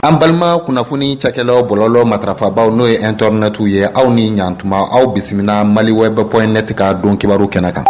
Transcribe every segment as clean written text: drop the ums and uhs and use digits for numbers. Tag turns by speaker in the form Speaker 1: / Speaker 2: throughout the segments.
Speaker 1: An balima kunnafoni cakɛlaw bɔlɔlɔ matrafabaw n'o ye internet ye aw ni ɲantuma aw bisimila maliweb.net ka don kibaru kɛnɛ kan.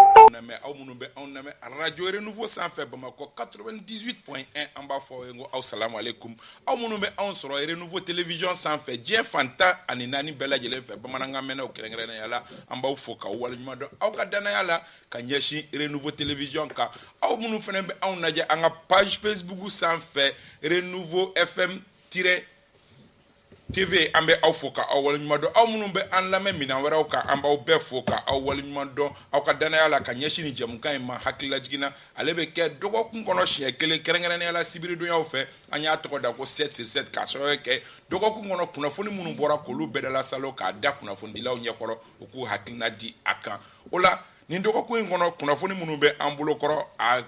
Speaker 2: Aw minnu bɛ anw lamɛn radio Renouveau sanfɛ Bamakɔ 98.1 an b'a fɔ aw ye ko assalamu alaikum. Aw minnu bɛ anw sɔrɔ Renouveau télévision sanfɛ diɲɛ fantan ani naani bɛɛ lajɛlen fɛ bamanankan mɛnnaw kɛrɛnkɛrɛnnenya la an b'aw fo k'aw waleɲuman dɔn aw ka danaya la ka ɲɛsin Renouveau télévision kan. Aw minnu fana bɛ anw lajɛ an ka page Facebook sanfɛ Renouveau FM TV an bɛ aw fo ka aw waleɲuman dɔn aw minnu bɛ an lamɛn minɛn wɛrɛw kan an b'aw bɛɛ fo ka aw waleɲuman dɔn aw ka danaya la ka ɲɛsin ni jamukan in ma hakilila jiginna ale bɛ kɛ dɔgɔkun kɔnɔ siɲɛ kelen kɛrɛnkɛrɛnnenya la sibiridonyaw fɛ an y'a tɔgɔ da ko 7/7 k'a sababu kɛ dɔgɔkun kɔnɔ kunnafoni minnu bɔra k'olu bɛɛ dala salo k'a da kunnafonidilaw ɲɛkɔrɔ u k'u hakilina di a kan o la nin dɔgɔkun in kɔnɔ kunnafoni minnu bɛ an bolokɔrɔ a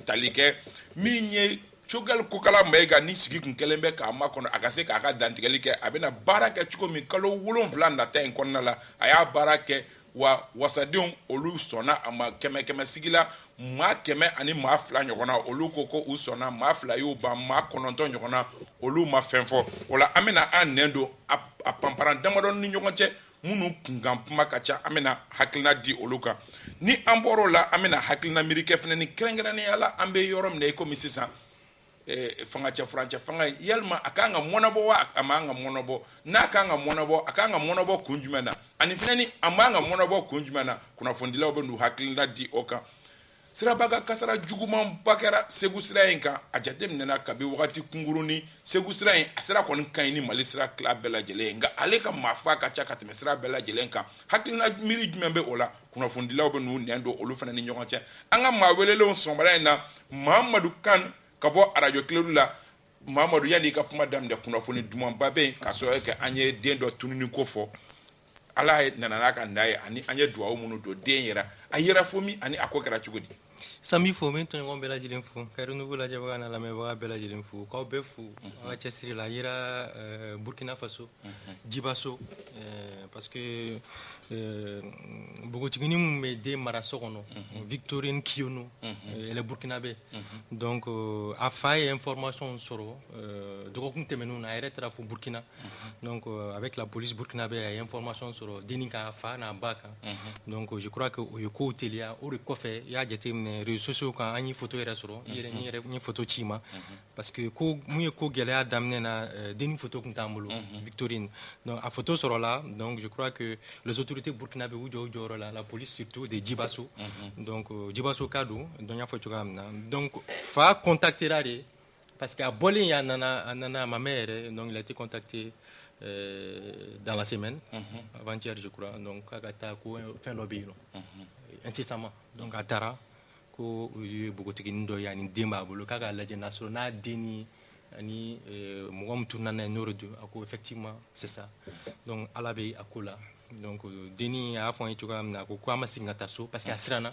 Speaker 2: tali kɛ min ye Choguel Kokala Mayiga ni sigi kun kelen bɛ k'a makɔnɔ a ka se k'a ka dantigɛli kɛ a bɛna baara kɛ cogo min kalo 7 nata in kɔnɔna la a y'a baara kɛ wa wasadenw olu sɔnna a ma kɛmɛ sigi la maa 100 ani maa 2 ɲɔgɔnna olu ko u sɔnna maa 2 y'u ban maa 9 ɲɔgɔnna olu ma fɛn fɔ o la an bɛna an nɛn don a panparan damadɔ ni ɲɔgɔn cɛ minnu kunkan kuma ka ca an bɛna hakilina di olu kan ni an bɔr'o la an bɛna hakilina miiri kɛ fana ni kɛrɛnkɛrɛnnenya la an bɛ yɔrɔ min na i komi sisan fanga cɛ furancɛ fanga yalima a kan ka mɔnabɔ wa a man ka mɔnabɔ n'a kan ka mɔnabɔ a kan ka mɔnabɔ kun jumɛn na ani fana ni a man ka mɔnabɔ kun jumɛn na kunnafonidilaw bɛ n'u hakilina di o kan sirabaga kasara jugumanba kɛra Segu sira in kan a jateminɛna kabi wagati kunkurunin Segu sira in a sira kɔni ka ɲi ni Mali sira tila bɛɛ lajɛlen nka ale ka maafa ka ca ka tɛmɛ sira bɛɛ lajɛlen kan hakilina miiri jumɛn bɛ o la kunnafonidilaw bɛ n'u nɛn don olu fana ni ɲɔgɔn cɛ an ka maa welelenw sɔgɔmada in na Mamadu Kan ka bɔ radio Kileru la Mamadu yanni ka kuma daminɛ kunnafoni dumanba bɛ yen ka sɔrɔ kɛ an ye den dɔ tununi ko fɔ Ala nana n'a ka na ye ani an ye dugawu minnu don den yɛrɛ a yɛrɛ fo min ani a ko kɛra cogo di
Speaker 3: Sami fo min tɔɲɔgɔn bɛɛ lajɛlen fo ka Renouveau lajɛbaga n'a lamɛnbaga bɛɛ lajɛlen fo k'aw bɛɛ fo an ka cɛsiri la a yera Burkina Faso Djibasso parce que npogotigini min bɛ den mara so kɔnɔ Victorine Kiono elle est burkinabé donc a fa ye information sɔrɔ dɔgɔkun tɛmɛnenw na a yɛrɛ taara fo Burkina donc avec la police burkinabé a ye information sɔrɔ denni ka fa n'a ba kan donc je crois que o ye kow teliya o de kɔfɛ i y'a jateminɛ réseaux sociaux kan an ye photo yɛrɛ sɔrɔ n ye photo ci ma parce que ko mun ye ko gɛlɛya daminɛ na denni photo kun t'an bolo Victorine donc a photo sɔrɔla donc je crois que les autorités burkinabé u jɔ u jɔyɔrɔ la la police surtout de Djibasso donc Djibasso ka don donc y'a fɔ cogoya min na donc fa contactera de parce que a bɔlen a nana ma mère yɛrɛ donc il a été contacté dans la semaine avant-hier je crois donc k'a ka taa ko fɛn dɔ bɛ yen nɔ incessamment donc a taara ko u ye bogotigini dɔ ye ani den b'a bolo k'a k'a lajɛ n'a sɔrɔ n'a den ani mɔgɔ min tununa n'a ye n'o de don a ko effectivement c'est ça donc ala bɛ a ko la donc denni a y'a fɔ an ye cogoya min na a ko an ma segin ka taa so parce que a siranna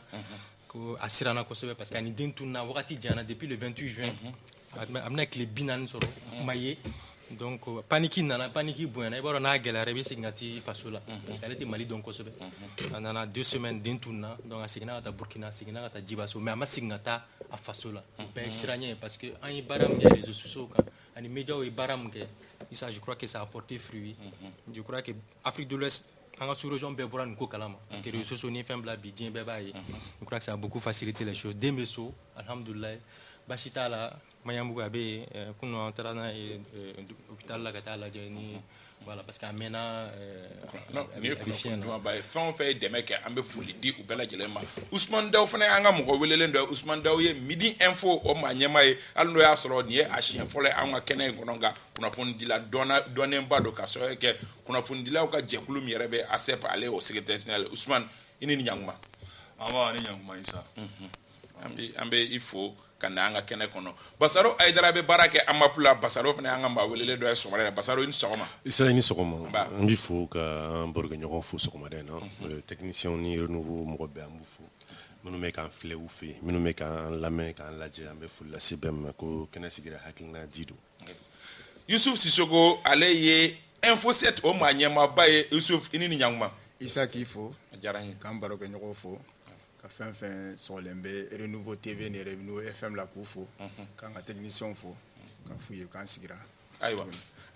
Speaker 3: ko a siranna kosɛbɛ parce que ani den tununa wagati janyana depuis le 28 juin a bɛna tile 40 sɔrɔ kuma ye donc paniki bonyana i b'a dɔn n'a gɛlɛyara i bɛ segin ka t'i faso la parce que ale tɛ Mali dɔn kosɛbɛ a nana 2 semaines den tununa donc a seginna ka taa Burkina a seginna ka taa Djibasso mais a ma segin ka taa a faso la bɛɛ ye siranɲɛ parce que an ye baara min kɛ réseaux sociaux kan ani médiaw ye baara min kɛ ça je crois que ça a porté fruit je crois que Afrique de l'Ouest an ka sous-région bɛɛ bɔra nin ko kalama parce que réseaux sociaux ni fɛn bila bi diɲɛ bɛɛ b'a ye je crois que ça a beaucoup facilité les choses den bɛ so alhamdulilayi baasi t'a la Maɲanbugu a bɛ yen kunun an taara n'a ye hôpital la ka taa lajɛ ni voilà parce que a mɛnna
Speaker 2: ni ye kunnafoni dumanba ye fɛn o fɛn ye dɛmɛ kɛ an bɛ foli di u bɛɛ lajɛlen ma Usman Daw fana y'an ka mɔgɔ welelen dɔ ye Usman Daw ye Midi Info o maa ɲɛmaa ye hali n'o y'a sɔrɔ nin ye a siɲɛ fɔlɔ ye an ka kɛnɛ in kɔnɔ nka kunnafonidila dɔnnenba don ka sababu kɛ kunnafonidilaw ka jɛkulu min yɛrɛ bɛ ASEP ale o secrétaire général Usman i ni ɲankuma
Speaker 4: ni ɲankuma Isa
Speaker 2: an bɛ i fo ka na an ka kɛnɛ kɔnɔ Basaro Ayidara bɛ baara kɛ AMAP la Basaro fana y'an ka maa welelen dɔ ye sɔgɔmada la Basaro i ni sɔgɔma
Speaker 4: Isa i ni sɔgɔma n b'i fo ka an barokɛɲɔgɔn fo sɔgɔmada in na technicien ni Renouveau mɔgɔ bɛɛ an b'u fo minnu bɛ k'an filɛ u fɛ yen minnu bɛ k'an lamɛn k'an lajɛ an bɛ foli lase bɛɛ ma ko kɛnɛ sigira hakilina di don
Speaker 2: Yusuf Sisoko ale ye Info 7 o maa ɲɛmaaba ye Yusuf i ni ɲankuma
Speaker 5: Isa k'i fo
Speaker 2: a diyara n ye
Speaker 5: k'an barokɛɲɔgɔn fo ka fɛn fɛn sɔgɔlen bɛ Renouveau TV ni Renouveau FM la k'u fo k'an ka technicien fo k'a f'u ye k'an sigira
Speaker 2: ayiwa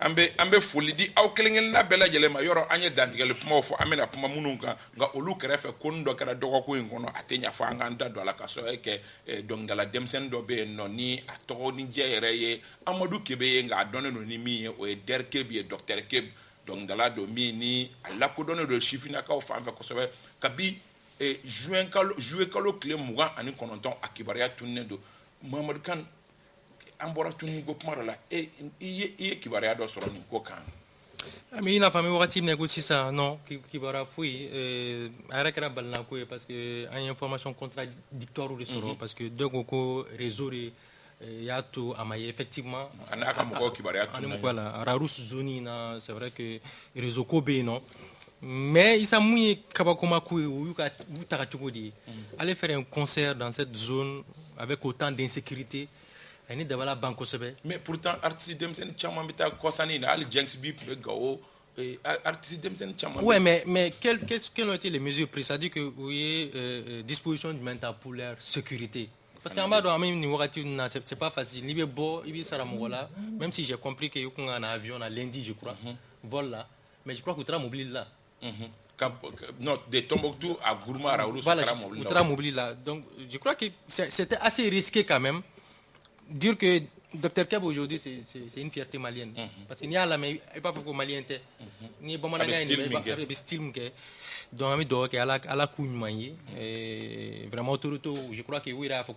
Speaker 2: an bɛ foli di aw kelen-kelenna bɛɛ lajɛlen ma yɔrɔ an ye dantigɛli kumaw fɔ an bɛna kuma minnu kan nka olu kɛrɛfɛ ko nin dɔ kɛra dɔgɔkun in kɔnɔ a tɛ ɲa fɔ an k'an da don a la ka sɔrɔ kɛ dɔnkilidala denmisɛnnin dɔ bɛ yen nɔ ni a tɔgɔ ni jɛ yɛrɛ ye Amadu Kebe ye nka a dɔnnen don ni min ye o ye Der Kebe ye Docteur Kebe dɔnkilidala don min ni a lakodɔnnen don sifinnakaw fan fɛ kosɛbɛ kabi juillet kalo tile 29 a kibaruya tunnen don Mamadu Kane an bɔra tunni ko kuma dɔ la i ye kibaruya dɔ sɔrɔ nin ko kan.
Speaker 3: Mais il n'a pas mis wagati min ko sisan non kibaruya foyi a yɛrɛ kɛra balinako ye parce que an ye information contradictoire de sɔrɔ parce que dɔ ko réseau de y'a to a ma ye effectivement
Speaker 2: a n'a ka mɔgɔw kibaruya tunna
Speaker 3: voilà Ararus zone na c'est vrai que réseau ko bɛ yen nɔ mais isa mun ye kabakoma ko ye u y'u taga cogo di aller faire un concert dans cette zone avec autant d'insécurité.
Speaker 2: Mais pourtant artiste denmisɛnnin caman bɛ taa kɔsani na hali Jenks B tun bɛ Gawo artiste denmisɛnnin caman.
Speaker 3: Ouais mais quelles ont été les mesures prises, c'est-à-dire que vous avez disposition du mental pour leur sécurité parce qu'en bas dans même ni wagati na c'est pas facile ni bɛ bɔ i bɛ sara mɔgɔ la même si j'ai compris que kun ka na avion na lundi je crois vol là mais je crois que tu seras mobile là.
Speaker 2: Non, de Tombouctou à Gourmara ou
Speaker 3: mobile là. Donc je crois que c'était assez risqué quand même. Dire que Dr Keb aujourd'hui c'est une fierté malienne parce qu'il n'y a la mais pas faut malien était ni bon mana ni style que donc ami do que ala kunymanyi et vraiment autorité je crois que oui là faut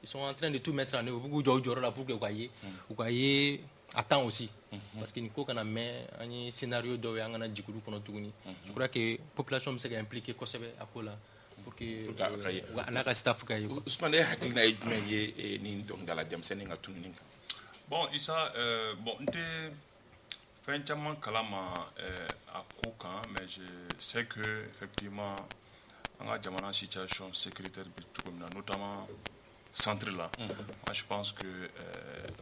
Speaker 3: ils sont en train de tout mettre en œuvre beaucoup joro là pour que vous voyez attend aussi parce que niko kana mais un scénario do yangana jikuru kono tuguni je crois que population me s'est impliquée kosebe akola pour que la staff kay
Speaker 2: Ousmane hakilina jumɛn ye ni dɔnkilidala denmisɛnnin ka tununi kan.
Speaker 6: Bon Issa bon n tɛ fɛn caman kalama a ko kan mais je sais que effectivement an ka jamana situation sécuritaire bi cogo min na notamment centre là moi je pense que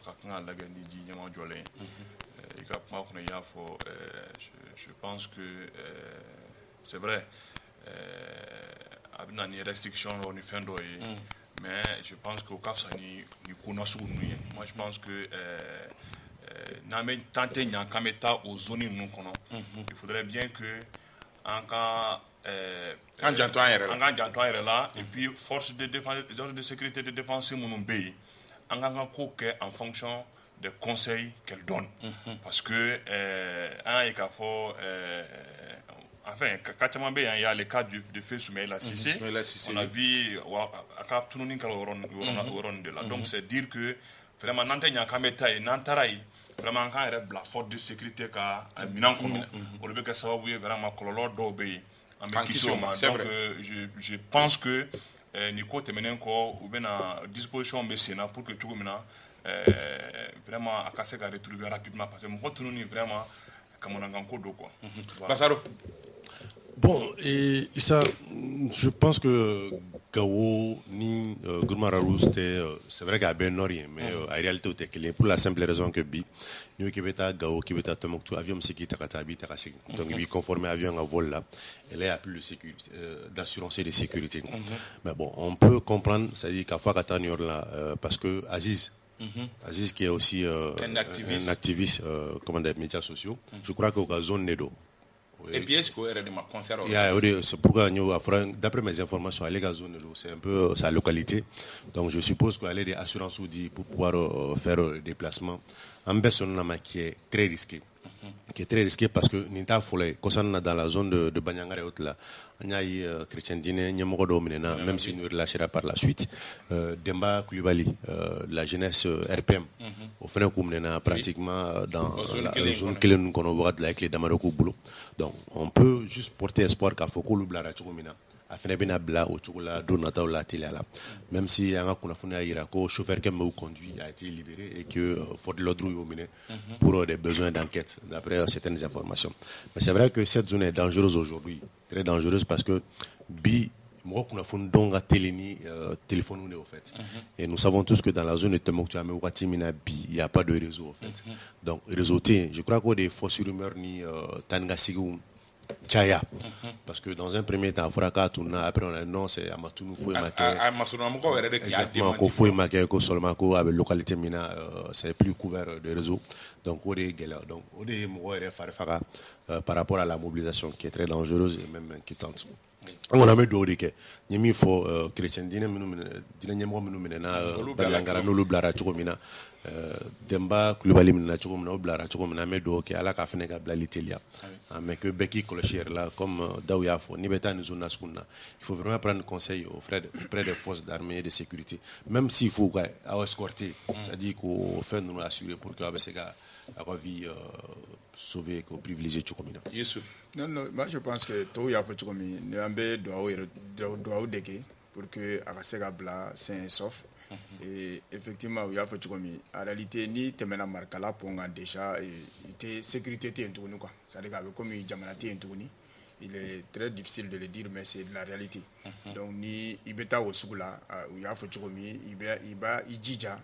Speaker 6: ka kan ka lajɛ ni ji ɲɛma jɔlen i ka kuma kɔnɔ i y'a fɔ je pense que c'est vrai a bɛ na ni restriction dɔ ni fɛn dɔ ye mais je pense que au ka fisa ni ko nasugu ninnu ye moi je pense que n'an bɛ temps tɛ ɲa k'an bɛ taa o zone ninnu kɔnɔ il faudrait bien que an ka
Speaker 2: an janto an
Speaker 6: yɛrɛ la et puis force de défense de sécurité de défense minnu bɛ yen an k'an ka ko kɛ en fonction des conseils qu'elle donne parce que an y'a ye k'a fɔ enfin, il y a le cas de feu Soumaïla Cissé. On a vu de là. Donc c'est dire que vraiment n'entendons qu'à mettre n'entaraï vraiment quand il y a la force de sécurité qu'a minant comme on le veut que ça va vraiment color d'obéir. Donc je pense que Nico Temenenko ou bien à disposition de Sénat pour que tout le monde vraiment à casser à retrouver rapidement parce que mon compte nous vraiment comme on a un code quoi.
Speaker 2: Basaro.
Speaker 4: Bon, et ça, je pense que Gao ni Gourmararu, c'est vrai qu'il y a bien rien, mais en réalité, c'est pour la simple raison que nous qui sommes Gao, qui sommes Tomoktu, avion qui est donc il conforme avion à vol là, et là il n'y a plus d'assurance et de sécurité. Mais bon, on peut comprendre, c'est-à-dire qu'à fois là, parce que Aziz qui est aussi un activiste des médias sociaux, je crois qu'au cas zone Nedo.
Speaker 2: Et puis est-ce qu'il y a des concerts?
Speaker 4: C'est pourquoi d'après mes informations, c'est un peu sa localité. Donc je suppose qu'il y a des assurances pour pouvoir faire le déplacement. En personne qui est très risqué. Qui est très risqué parce que Ninta Folé, dans la zone de Banyangare et autres là, il y a eu Chrétien Diné, même si nous relâchera par la suite. Demba Koulibaly, la jeunesse RPM, au final, pratiquement dans la zone que nous connaissons avec les Damaroko Boulot. Donc on peut juste porter espoir qu'à Foko Lublara Choukomina. Même si il y a un chauffeur qui m'a conduit a été libéré et que faut de l'ordre pour des besoins d'enquête d'après certaines informations. Mais c'est vrai que cette zone est dangereuse aujourd'hui, très dangereuse parce que téléphone au fait. Et nous savons tous que dans la zone de Tomoktu, il n'y a pas de réseau au fait. Donc réseauté, je crois qu'il y a des fausses rumeurs ni Tangasigou Tchaya. Parce que dans un premier temps, Furaka Tuna, après on a non, c'est Amatounou Fouemake. Exactement, qu'on Fouemake, qu'on Solmako, avec localité Mina, c'est plus couvert de réseau. Donc, on est galère. Donc, on est par rapport à la mobilisation qui est très dangereuse et même inquiétante. On a mis d'autres que il faut chrétien dîner balangara no blara chogomina demba kulubali mina chogomina blara chogomina me do ke ala ka fene ka bla litelia mais que beki clocher là comme Daouya fo ni beta ni zona skuna il faut vraiment prendre conseil auprès des forces d'armée et de sécurité même s'il faut escorter c'est-à-dire qu'on fait nous assurer pour que avec la vie sauver que privilégier Tchokomina.
Speaker 2: Youssouf.
Speaker 5: Non, moi je pense que tout y a fait Tchokomi. Nous avons des pour que Akasega Bla c'est sauf. Et effectivement, il y a fait Tchokomi. En réalité, ni temena markala ponga déjà et sécurité est un quoi. C'est-à-dire qu'avec comme Jamanati est un il est très difficile de le dire, mais c'est de la réalité. Donc, ni Ibeta au Soula, où il y a fait Tchokomi, il dija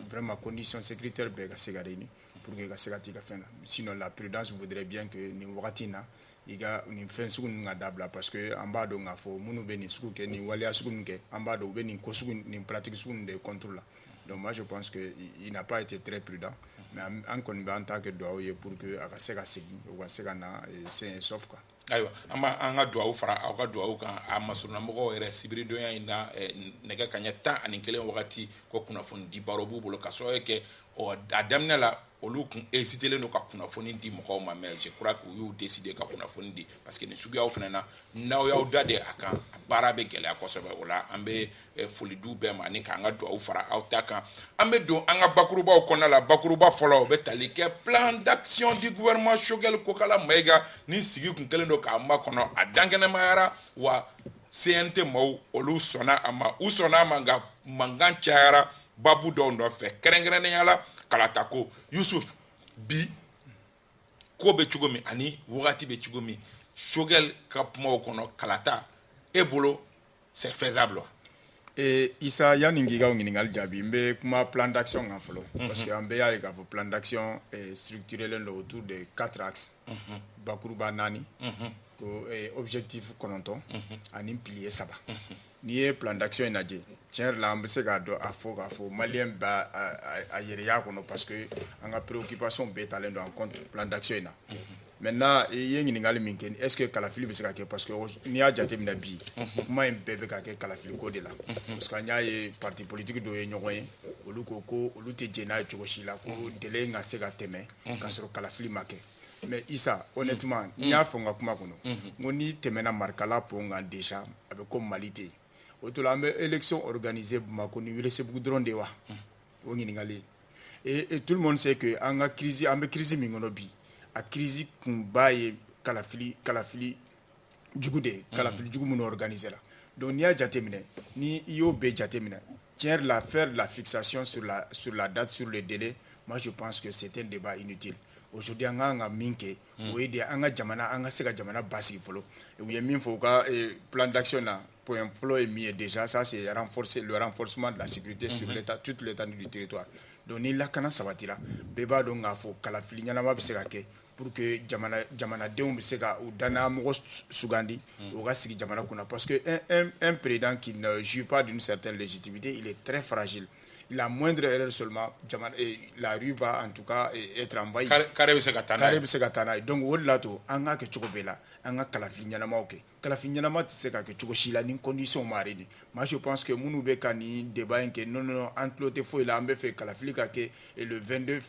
Speaker 5: vraiment conditions sécuritaires bega Segarini. Pour que Gasegati fasse. Sinon la prudence voudrait bien que ni wakatina iga ni fensu ngadabla parce que en bas de ngafo munu beni suku ke ni walia suku nke en bas de beni kosuku ni pratique suku de contrôle. Donc moi je pense que il n'a pas été très prudent mais en tant que doye pour que Gasega segi Gasega na c'est sauf quoi.
Speaker 2: Aywa anga duwawu fara aw ka duwawu kan a masurunamɔgɔw yɛrɛ sibiridonya in na nɛgɛ kaɲɛ 11 wagati ko kunnafoni di baro b'u bolo ka sababu kɛ a daminɛ la olu kun hésitelen don ka kunnafoni di mɔgɔw ma mais je crois que u y'u décider ka kunnafoni di parce que ni suguyaw fana na n'aw y'aw da de a kan a baara bɛ gɛlɛya kosɛbɛ o la an bɛ foli du bɛɛ ma ani k'an ka duwawu fara aw ta kan an bɛ don an ka bakurubaw kɔnɔna la bakuruba fɔlɔ o bɛ tali kɛ plan d'action du gouvernement Choguel Kokala Mayiga ni sigi kun kelen don k'a makɔnɔ a dankɛnɛmayara wa CNT maaw olu sɔnna a ma u sɔnna a ma nka mankan cayara babu dɔw nɔfɛ kɛrɛnkɛrɛnnenya la kalata ko Youssouf bi ko bɛ cogo min ani wagati bɛ cogo min Choguel ka kumaw kɔnɔ kalata e bolo c'est faisable wa?
Speaker 5: Issa yani ngi ka ɲininkali jaabi n bɛ kuma plan d'action kan fɔlɔ parce que an bɛɛ y'a ye k'a fɔ plan d'action structurelen don autour de 4 axes bakuruba 4 ko objectif 9 ani pilier 3 n'i ye plan d'action in lajɛ tiɲɛ yɛrɛ la an bɛ se k'a dɔn a fɔ k'a fɔ maliyɛn b'a yɛrɛya kɔnɔ parce que an ka préoccupation bɛɛ talen don en compte plan d'action in na maintenant i ye ɲininkali min kɛ est ce que kalafili bɛ se ka kɛ parce que n'i y'a jateminɛ bi kuma in bɛɛ bɛ ka kɛ kalafili ko de la parce que an y'a ye parti politique dɔw ye ɲɔgɔn ye olu ko ko olu tɛ jɛn n'a ye cogo si la ko délai in ka se ka tɛmɛ k'a sɔrɔ kalafili ma kɛ mais Issa honnêtement n'i y'a fɔ n ka kuma kɔnɔ n ko n'i tɛmɛna marikala pont kan déjà a bɛ ko Mali tɛ yen o to la an bɛ élection organisée Bamako ni Welesebugu dɔrɔn de wa o ɲininkali et tout le monde sait que an ka crise an bɛ crise min kɔnɔ bi a crise kunba ye kalafili jugu de ye kalafili jugu minnu organisé la donc n'i y'a jateminɛ ni i y'o bɛɛ jateminɛ tiɲɛ yɛrɛ la faire la fixation sur la date sur le délai moi je pense que c'est un débat inutile. Aujourd'hui an ka min kɛ o ye de an ka jamana an ka se ka jamana basigi fɔlɔ u ye min fɔ u ka plan d'action na point fɔlɔ ye min ye déjà ça c'est le renforcement de la sécurité sur toute l'étendue du territoire donc ni lakana sabatira bɛɛ b'a dɔn k'a fɔ kalafili ɲɛnama bɛ se ka kɛ pour que jamanadenw bɛ se ka u danayamɔgɔ sugandi u ka sigi jamana kunna parce que un président qui ne jouit pas d'une certaine légitimité il est très fragile. La moindre erreur seulement, la rue va en tout cas être envahie.
Speaker 2: Carré bɛ se ka taa n'a ye.
Speaker 5: Donc o de la to an ka kɛ cogo bɛɛ la an ka kalafili ɲɛnamaw kɛ kalafili ɲɛnama tɛ se ka kɛ cogo si la ni condition ma arrêté. Moi je pense que minnu bɛ ka ni débat in kɛ non an tulo tɛ foyi la an bɛ fɛ kalafili ka kɛ le 22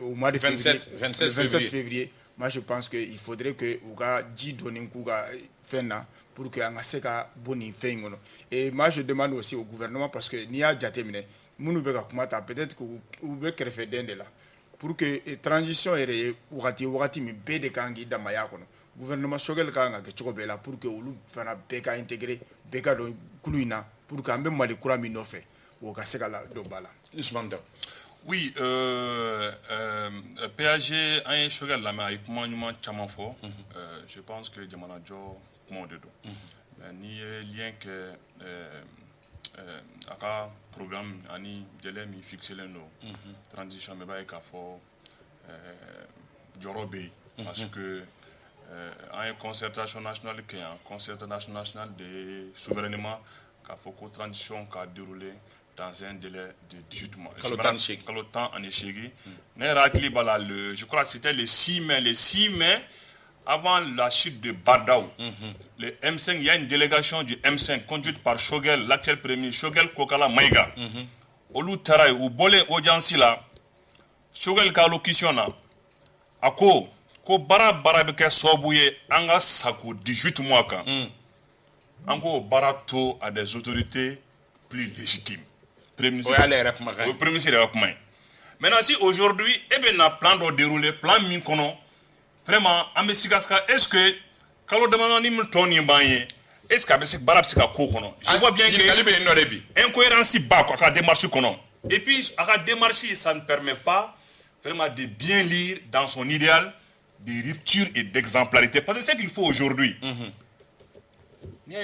Speaker 5: au mois de février 27 février. Moi je pense que il faudrait que u ka ji dɔɔni k'u ka fɛn na pour que an ka se ka bɔ nin fɛn in kɔnɔ. Et moi je demande aussi au gouvernement parce que n'i y'a jateminɛ minnu bɛ ka kuma ta peut-être que u bɛ kɛrɛfɛden de la pour que transition yɛrɛ ye wagati min bɛɛ de kan k'i damaya kɔnɔ gouvernement Choguel kan ka kɛ cogo bɛɛ la pour que olu fana bɛɛ ka intégrer bɛɛ ka dɔn kulu in na pour que an bɛ Mali kura min nɔfɛ o ka se ka don ba la.
Speaker 6: Oui, PAG an ye Choguel lamɛn a ye kuma ɲuman caman fɔ je pense que jamanajɔ kumaw de don mais n'i ye lien kɛ a ka programme ani délai min fixelen don transition bɛɛ b'a ye k'a fɔ jɔyɔrɔ bɛ yen parce que en concertation nationale qui est en concertation nationale de souverainement qu'a fait que transition qu'a déroulé dans un délai de 18 mois. Quand le temps en échec. Je crois que c'était le 6 mai. Le 6 mai, avant la chute de Bardaou, le M5, il y a une délégation du M5 conduite par Shogel, l'actuel premier, Shogel Kokala Maïga. Olu Taray, ou Bolé Audienci là, Shogel ka locution là, ako, ko bara beke sobouye, anga sako 18 mois kan. Anko barato à des autorités plus légitimes. Premier ministre. Maintenant, si aujourd'hui, il y a un plan de dérouler, plan Minkono, vraiment, est-ce que, quand on demande est-ce que c'est barab c'est je vois bien que incohérence bas quoi démarche kono. Et puis à démarche ça ne permet pas vraiment de bien lire dans son idéal de rupture et d'exemplarité parce que c'est ce qu'il faut aujourd'hui. Ni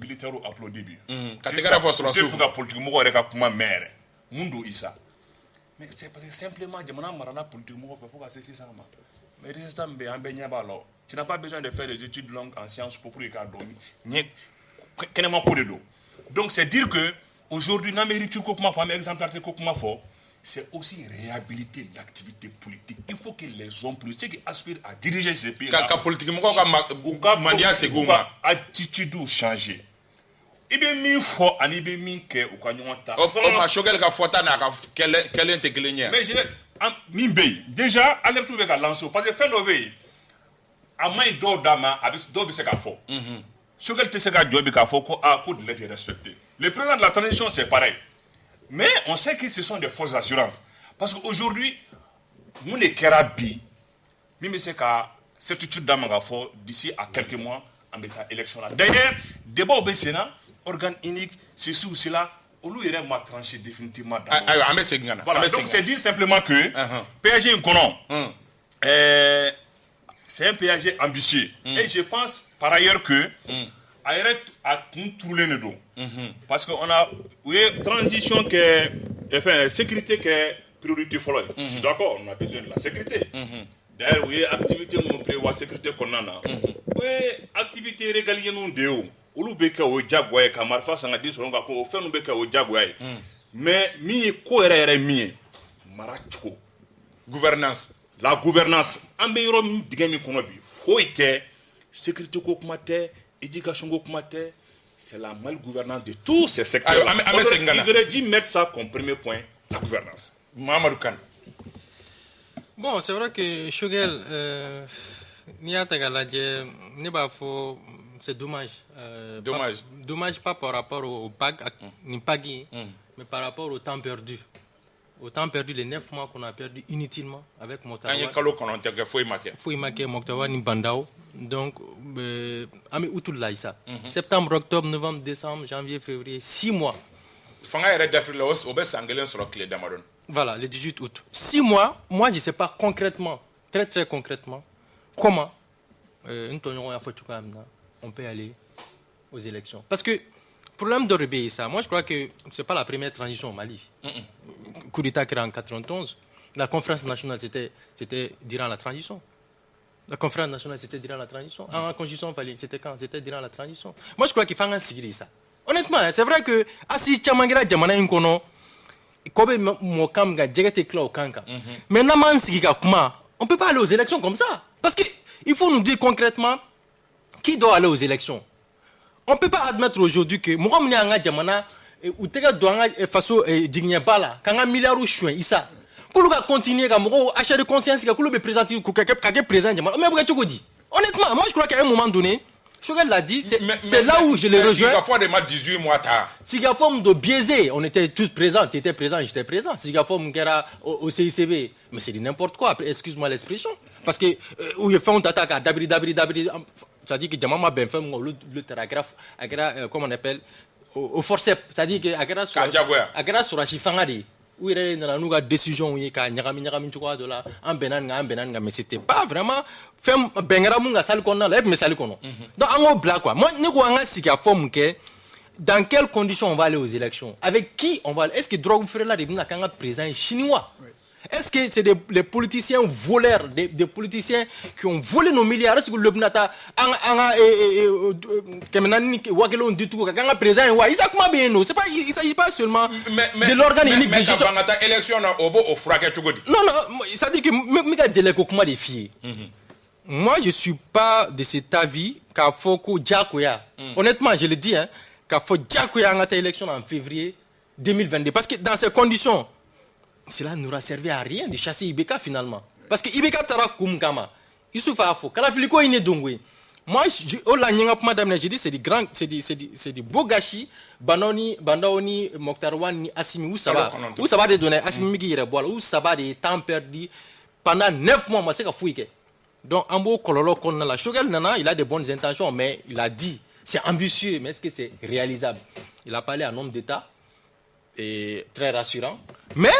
Speaker 6: militaire applaudi bi. Kategara fosro su. Fuga politique mo reka kuma maire. Mundo isa. Mais c'est parce que simplement jamana marana politique mo faut que c'est ça ma. Mais résistant be ambenya balo. Tu n'as pas besoin de faire des études longues en sciences pour y dormir. Donc c'est dire que aujourd'hui, c'est aussi réhabiliter l'activité politique. Il faut que les hommes politiques qui aspirent à diriger ces pays attitude changer. Il y a mille fois, il y a mille que mais déjà, allez trouver qu'à lancer parce que faire le amay do dama abis do bise ka fo Shogel te se ka jobi ka fo ko a ko de l'être respecté. Le président de la transition c'est pareil. Mais on sait que ce sont des fausses assurances parce qu'aujourd'hui mon kerabi mimi se ka certitude dama ka fo d'ici à quelques mois en état élection là. D'ailleurs débat au Sénat organe unique ceci ou cela Olu ira m'a tranché définitivement. Voilà, donc c'est dire simplement que PSG Nkono c'est un péage ambitieux. Et je pense par ailleurs que Aïret a contrôlé le dos. Parce qu'on a une transition qui est, enfin, sécurité qui est priorité folle. Je suis d'accord, on a besoin de la sécurité. D'ailleurs, oui, activité nous prévoit sécurité qu'on a. Oui, activité régalienne nous déo. Olu beka o jagwaye kamarfa sanga di solonga ko ofenu beka o jagwaye. Mais mi ko ere mi maracho gouvernance. La gouvernance, ambeiro digami konobi, foike, sécurité kokumate, éducation kokumate, c'est la malgouvernance de tous ces secteurs. Ils auraient dû mettre ça comme premier point, la gouvernance. Mamadou Kane.
Speaker 3: Bon, c'est vrai que Shogel, c'est dommage. Dommage pas par rapport au PAG, mais par rapport au temps perdu. Autant perdu les 9 mois qu'on a perdu inutilement avec Moktawa. Moktawa, Nimbandao. Donc, Ami Outul Laïsa. Septembre, octobre, novembre, décembre, janvier, février, 6 mois. Voilà, le 18 août. 6 mois, moi je ne sais pas concrètement, très très concrètement, comment on peut aller aux élections. Parce que, problème d'Orébé, ça, moi je crois que ce n'est pas la première transition au Mali. Coup d'État créé en 91, la conférence nationale c'était durant la transition. La conférence nationale c'était durant la transition. En constitution, c'était quand? C'était durant la transition. Moi je crois qu'il faut en signer ça. Honnêtement, c'est vrai que si Tchamangra Djamana Inkono, Kobe Mokam Gadjegete Kla Kanka, mais Naman Sigika Kuma, on ne peut pas aller aux élections comme ça. Parce qu'il faut nous dire concrètement qui doit aller aux élections. On ne peut pas admettre aujourd'hui que Mohamed Anga Djamana ou Tega Douanga Faso Digné Bala, quand un milliard ou chouin, Issa. Koulouga continue à mourir, achat de conscience, Koulouga présente, Koulouga présent Djamana. Mais pourquoi tu dis? Honnêtement, moi je crois qu'à un moment donné, Shogel l'a dit, c'est là où je le rejoins.
Speaker 2: Sigafom de 18 mois tard.
Speaker 3: Sigafom de biaisé, on était tous présents, tu étais présent, j'étais présent. Sigafom qui era au CICB, mais c'est n'importe quoi, excuse-moi l'expression. Parce que, où il fait un attaque à Dabri, c'est-à-dire que Djamama Benfem, le télégraphe, comment on appelle, au forceps, c'est-à-dire que Agara Sourachi Fangadi, où il y a une décision, où il y a de là, en Benanga, mais c'était pas vraiment, femme Bengaramunga Salkona, mais Salkono. Donc, en gros, blague quoi. Moi, nous avons un forme que, dans quelles conditions on va aller aux élections? Avec qui on va aller? Est-ce que Drogue Frela est présent chinois? Est-ce que c'est les politiciens voleurs, des politiciens qui ont volé nos milliards? Est-ce que le Bnata, il ne s'agit pas seulement de l'organe unique de gestion. Non, ça dit que moi, je ne suis pas de cet avis qu'à Foko Djakoya. Honnêtement, je le dis, qu'à Foko Djakoya a été élection en février 2022. Parce que dans ces conditions, cela n'aura servi à rien de chasser Ibeka finalement. Parce que Ibeka Tara Kumkama, Youssoufa Afo, Kalafiliko Inedongwe. Moi, je dis c'est du beau gâchis. Bandaoni, Mokhtarwani, Assimi, où ça va de donner Assimi Migi Reboal, où ça va de temps perdu pendant 9 mois, moi c'est qu'à fouiller. Donc, Ambo Kololo Konala, Shogel Nana, il a de bonnes intentions, mais il a dit, c'est ambitieux, mais est-ce que c'est réalisable? Il a parlé à un homme d'État, et très rassurant. Mais,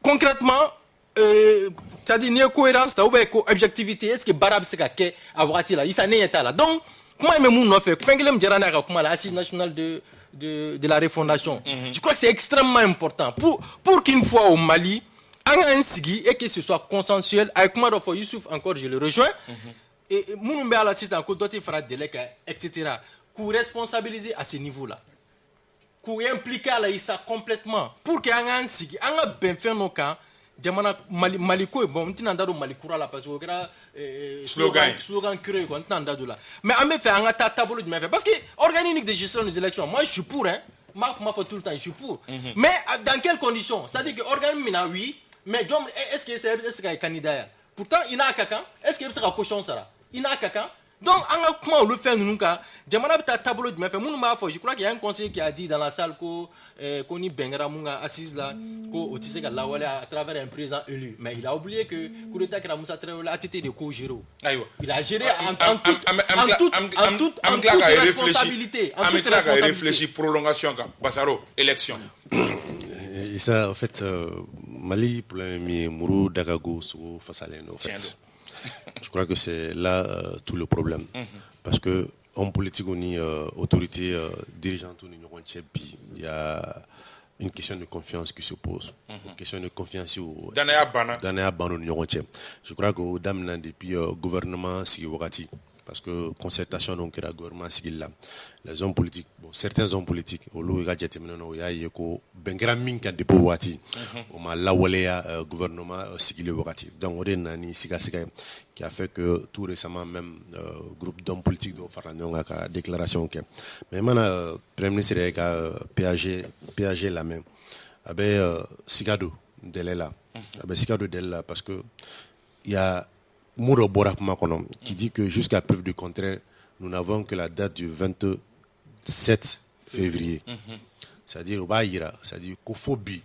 Speaker 3: concrètement, c'est-à-dire, il y a cohérence, il y a objectivité, est-ce que Barab c'est qu'à avoir là, il s'en est là. Donc, comment il m'a fait? Fengelem Djerana, comment l'Assise nationale de la refondation. Je crois que c'est extrêmement important pour qu'une fois au Mali, et que ce soit consensuel avec moi, Youssouf, encore je le rejoins, et Mounoumbe à l'assiste encore d'autres frères etc. Pour responsabiliser à ce niveau-là, pour impliquer à l'Issa complètement, pour qu'il y ait un sigi, un bien fait nos cas, Jamana Maliko, bon, on t'en donne Malikura là parce que slogan curé, on t'en donne là. Mais on me fait un tableau de me parce que organique de gestion des élections, moi je suis pour, Marc m'a fait tout le temps, je suis pour. Mais dans quelles conditions? C'est-à-dire que organique mina oui. Mais est-ce que c'est un candidat? Pourtant, il n'a qu'à est-ce que c'est un cochon ça? Il n'a qu'à. Donc, comment on le fait nous? Tableau de je crois qu'il y a un conseiller qui a dit dans la salle qu'on y bengara munga assise là, qu'on tisse la wale à travers un président élu. Mais il a oublié que coup d'état que la Moussa Traoré a été de co-géro. Il a géré en toute responsabilité. En toute responsabilité.
Speaker 2: Réfléchir prolongation, Bassaro, élection.
Speaker 4: Et ça, en fait, Mali, pour le Mourou Dagago, face à l'Inde, en fait. Je crois que c'est là tout le problème. Parce que, en politique, on est autorité dirigeante, il y a une question de confiance qui se pose. Une question de confiance au Danaya Bano. Je crois que Damna, depuis gouvernement, c'est Wagati. Parce que concertation donc la gouvernement sigil les hommes politiques, bon, certains hommes politiques au lieu de ya yeko bengra minka de pouwati au ma lawalea gouvernement sigil wati donc on nani sika qui a fait que tout récemment même groupe d'hommes politiques de Faranyonga a déclaration que mais maintenant premier ministre a PAG la même avec Sigado Delela avec Sigado Delela parce que il y a Mouro Borak Makonom qui dit que jusqu'à preuve du contraire, nous n'avons que la date du 27 février. C'est-à-dire, c'est-à-dire qu'il faut bi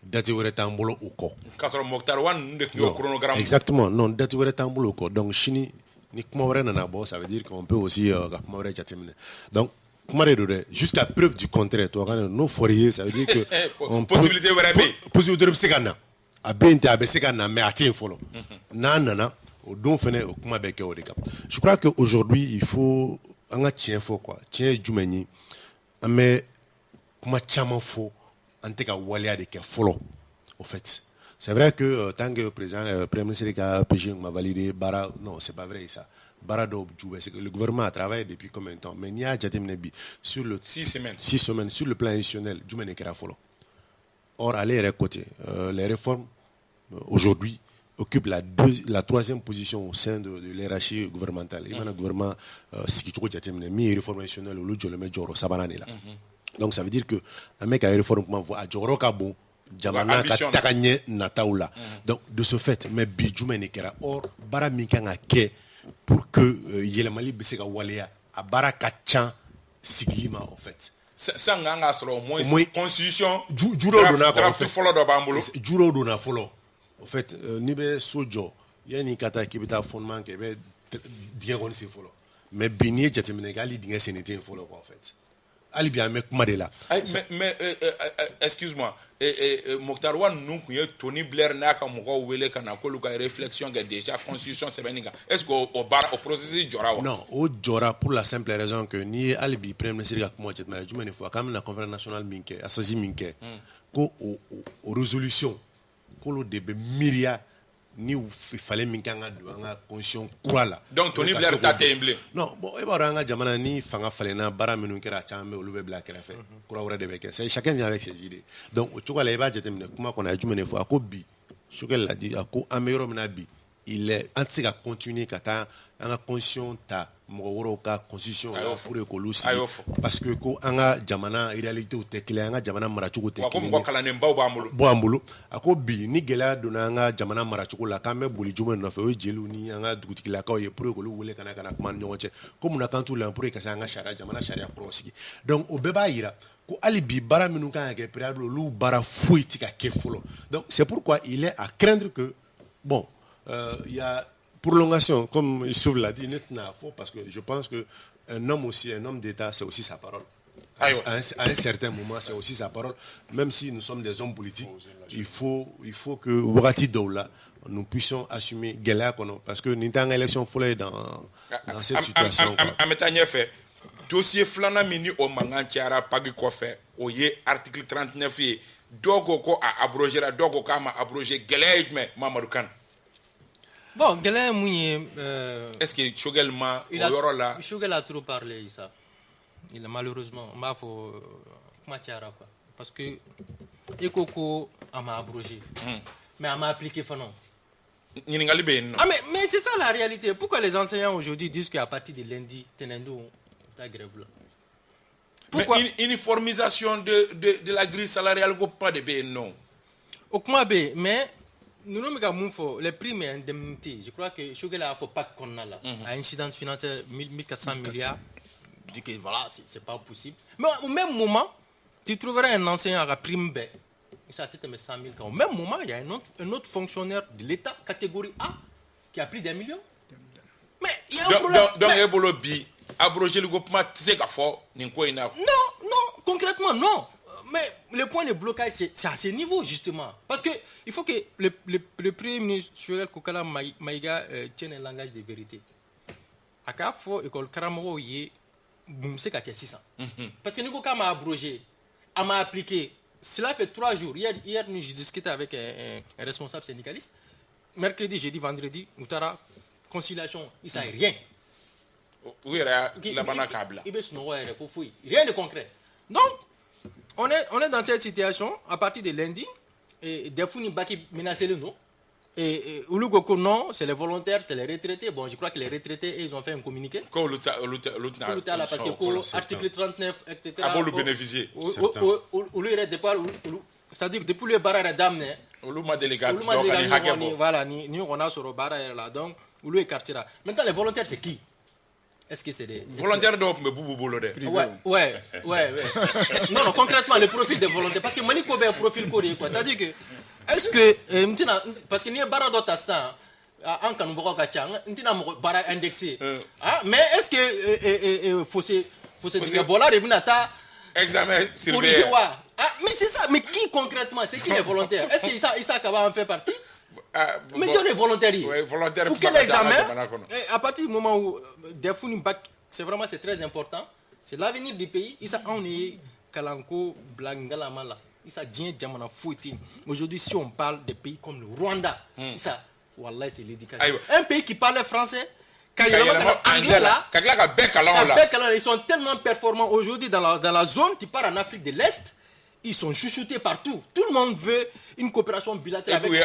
Speaker 4: date où est en bolo ou quoi. Exactement, non, date où est en bolo ou quoi. Donc, Chini, ni ça veut dire qu'on peut aussi donc, jusqu'à preuve du contraire, nos fourriers, ça veut dire que
Speaker 2: possibilité
Speaker 4: de mais atteint follow. Nanana. Je crois qu'aujourd'hui, il faut un tien faux quoi. Tien jumeni. Mais comment tient faux en tout cas walia de follow. Au fait, c'est vrai que tant que le président premier ministre PG m'a validé Bara, non, c'est pas vrai ça. Barado c'est que le gouvernement a travaillé depuis combien de temps? Mais il y a sur le 6 semaines sur le plan institutionnel, jumeni kera follow. Or, allez récolter les réformes aujourd'hui occupe la troisième position au sein de l'hierarchie gouvernementale. Il y a un gouvernement qui a mis réforme nationale au lieu de le mettre au Sabanane là. Donc ça veut dire que un mec a réforme comment voit à Joro Kabo, Jamana Katakanye Nataoula. Donc de ce fait, mais Bijoume Nekera or bara mikanga ke pour que yele Mali beseka walea a bara kachan siglima en fait.
Speaker 2: Sanganga solo au moins constitution
Speaker 4: juro
Speaker 2: draft follow do bambulo.
Speaker 4: Juro do na follow. En fait, nibe sojo, il y a une kata qui est fondement qui est diagonale c'est follow. Mais bini jatemenegali dingue sénété follow en fait. Ali bien avec Madela.
Speaker 2: Mais excuse-moi, Mokhtarwan nous qui Tony Blair n'a qu'à mourir ou ele kana koluka réflexion que déjà constitution c'est beninga. Est-ce qu'au bar au processus Jora? Non,
Speaker 4: au Jora pour la simple raison que ni alibi premier ministre comme moi cette malade une fois quand même la conférence nationale minke assasi minke ko aux résolutions kolo de be miria ni fallait min kan ka don an ka constitution kura la.
Speaker 2: Donc Tony Blair ta te imblé.
Speaker 4: Non, bon e b'a dɔn an ka jamana ni fanga falenna baara minnu kɛra caman bɛ olu bɛ bila kɛrɛfɛ kura wɛrɛ de bɛ kɛ c'est chacun vient avec ses idées. Donc o cogo la i b'a jateminɛ kuma kɔnɔ a ye jumɛn de fɔ a ko bi Choguel l'a dit a ko an bɛ yɔrɔ min na bi il est an tɛ se ka continuer ka taa an ka constitution ta mɔgɔ wɛrɛw ka constitution la pour que k'olu sigi parce que ko an ka jamana réalité tɛ kelen an ka jamana maracogo tɛ kelen ye.
Speaker 2: Wa ko mɔgɔ kalanenbaw b'an bolo.
Speaker 4: B'an bolo a ko bi ni gɛlɛya donna an ka jamana maracogo la k'an bɛ boli jumɛn nɔfɛ o ye jeliw ni an ka dugutigilakaw ye pour que k'olu wele ka na kuma ni ɲɔgɔn cɛ ko munna k'an t'u la pour que ka se an ka sariya jamana sariya kɔrɔ sigi donc o bɛɛ b'a yira ko hali bi baara minnu kan ka kɛ préalable olu baara foyi tɛ ka kɛ fɔlɔ donc c'est pourquoi il est à craindre que bon il y a prolongation, comme Youssouf l'a dit, parce que je pense qu'un homme aussi, un homme d'État, c'est aussi sa parole. À un certain moment, c'est aussi sa parole. Même si nous sommes des hommes politiques, il faut que Wagati Doula, nous puissions assumer Gela, parce que nous avons une élection folle dans cette situation.
Speaker 2: Dossier flana mini o mangantiara pagi kofe o ye article 39 ye dogo ko a abrogé la dogo kama abrogé Gela Mamadou Kane.
Speaker 3: Bon, Gela Mouye.
Speaker 2: Est-ce que Choguel ma au là
Speaker 3: Choguel a trop parlé, ça. Il a malheureusement, m'a faut matière quoi. Parce que Ekoko m'a abrogé. Mais elle m'a appliqué Fanon. Ah mais c'est ça la réalité. Pourquoi les enseignants aujourd'hui disent qu'à partir de lundi, Tenendo ta grève là?
Speaker 2: Pourquoi uniformisation de la grille salariale pas de B non.
Speaker 3: Okuma B, mais nous avons les primes et indemnités. Je crois que Choguel a fait pas qu'on a là. À incidence financière 1400 milliards. Je dis que voilà, c'est pas possible. Mais au même moment, tu trouverais un enseignant à la prime B. Ça a été 100 000 ans. Au même moment, il y a un autre fonctionnaire de l'État, catégorie A, qui a plus d'1 million. Mais il y a un problème.
Speaker 2: Donc, Ebolo Bi, abroger le groupement, tu sais qu'à fort, Non,
Speaker 3: concrètement, non. Mais le point de blocage, c'est à ce niveau, justement. Parce qu'il faut que le Premier ministre, Choguel Kokala Maïga, tienne un langage de vérité. À quoi faut école Karamoro y c'est qu'à 600. Parce que nous, quand m'a abrogé, elle m'a appliqué. Cela fait 3 jours. Hier, je discutais avec un responsable syndicaliste. Mercredi, jeudi, vendredi, Outara, conciliation, il ne sait rien.
Speaker 2: Oui, la banane câble.
Speaker 3: Rien de concret. Donc, on est dans cette situation à partir de lundi. Et des fois, nous avons menacé le nom. Et Oulugoko, non, c'est les volontaires, c'est les retraités. Bon, je crois que les retraités, ils ont fait un communiqué.
Speaker 2: Parce
Speaker 3: que article 39, etc.
Speaker 2: À le bénéficier.
Speaker 3: C'est-à-dire que depuis le barrage d'âme, voilà, nous on a sur le barrage là, donc on le écartera. Maintenant, les volontaires, c'est qui? Est-ce que c'est des
Speaker 2: volontaires donc mais boubou
Speaker 3: ouais. Non, concrètement, le profil des volontaires. Parce que Mani Kobe est un profil coréen, quoi. C'est-à-dire que est-ce que parce que ni bara dota ça en kanu boko kacha ntina mo bara indexé mais est-ce que faut dire bola rebinata
Speaker 2: examen surveillé
Speaker 3: mais c'est ça, mais qui concrètement, c'est qui les volontaires? Est-ce que Issa Kaba en fait partie? Mais tu es volontaire. Pour que l'examen, à partir du moment où des fous bac, c'est très important. C'est l'avenir du pays. Issa on est Kalanko Blangalamala. Aujourd'hui, si on parle de pays comme le Rwanda, ça, wallah, c'est l'éducation. Un pays qui parle français, ils sont tellement performants aujourd'hui dans la zone. Tu pars en Afrique de l'Est, ils sont chouchoutés partout. Tout le monde veut une coopération bilatérale avec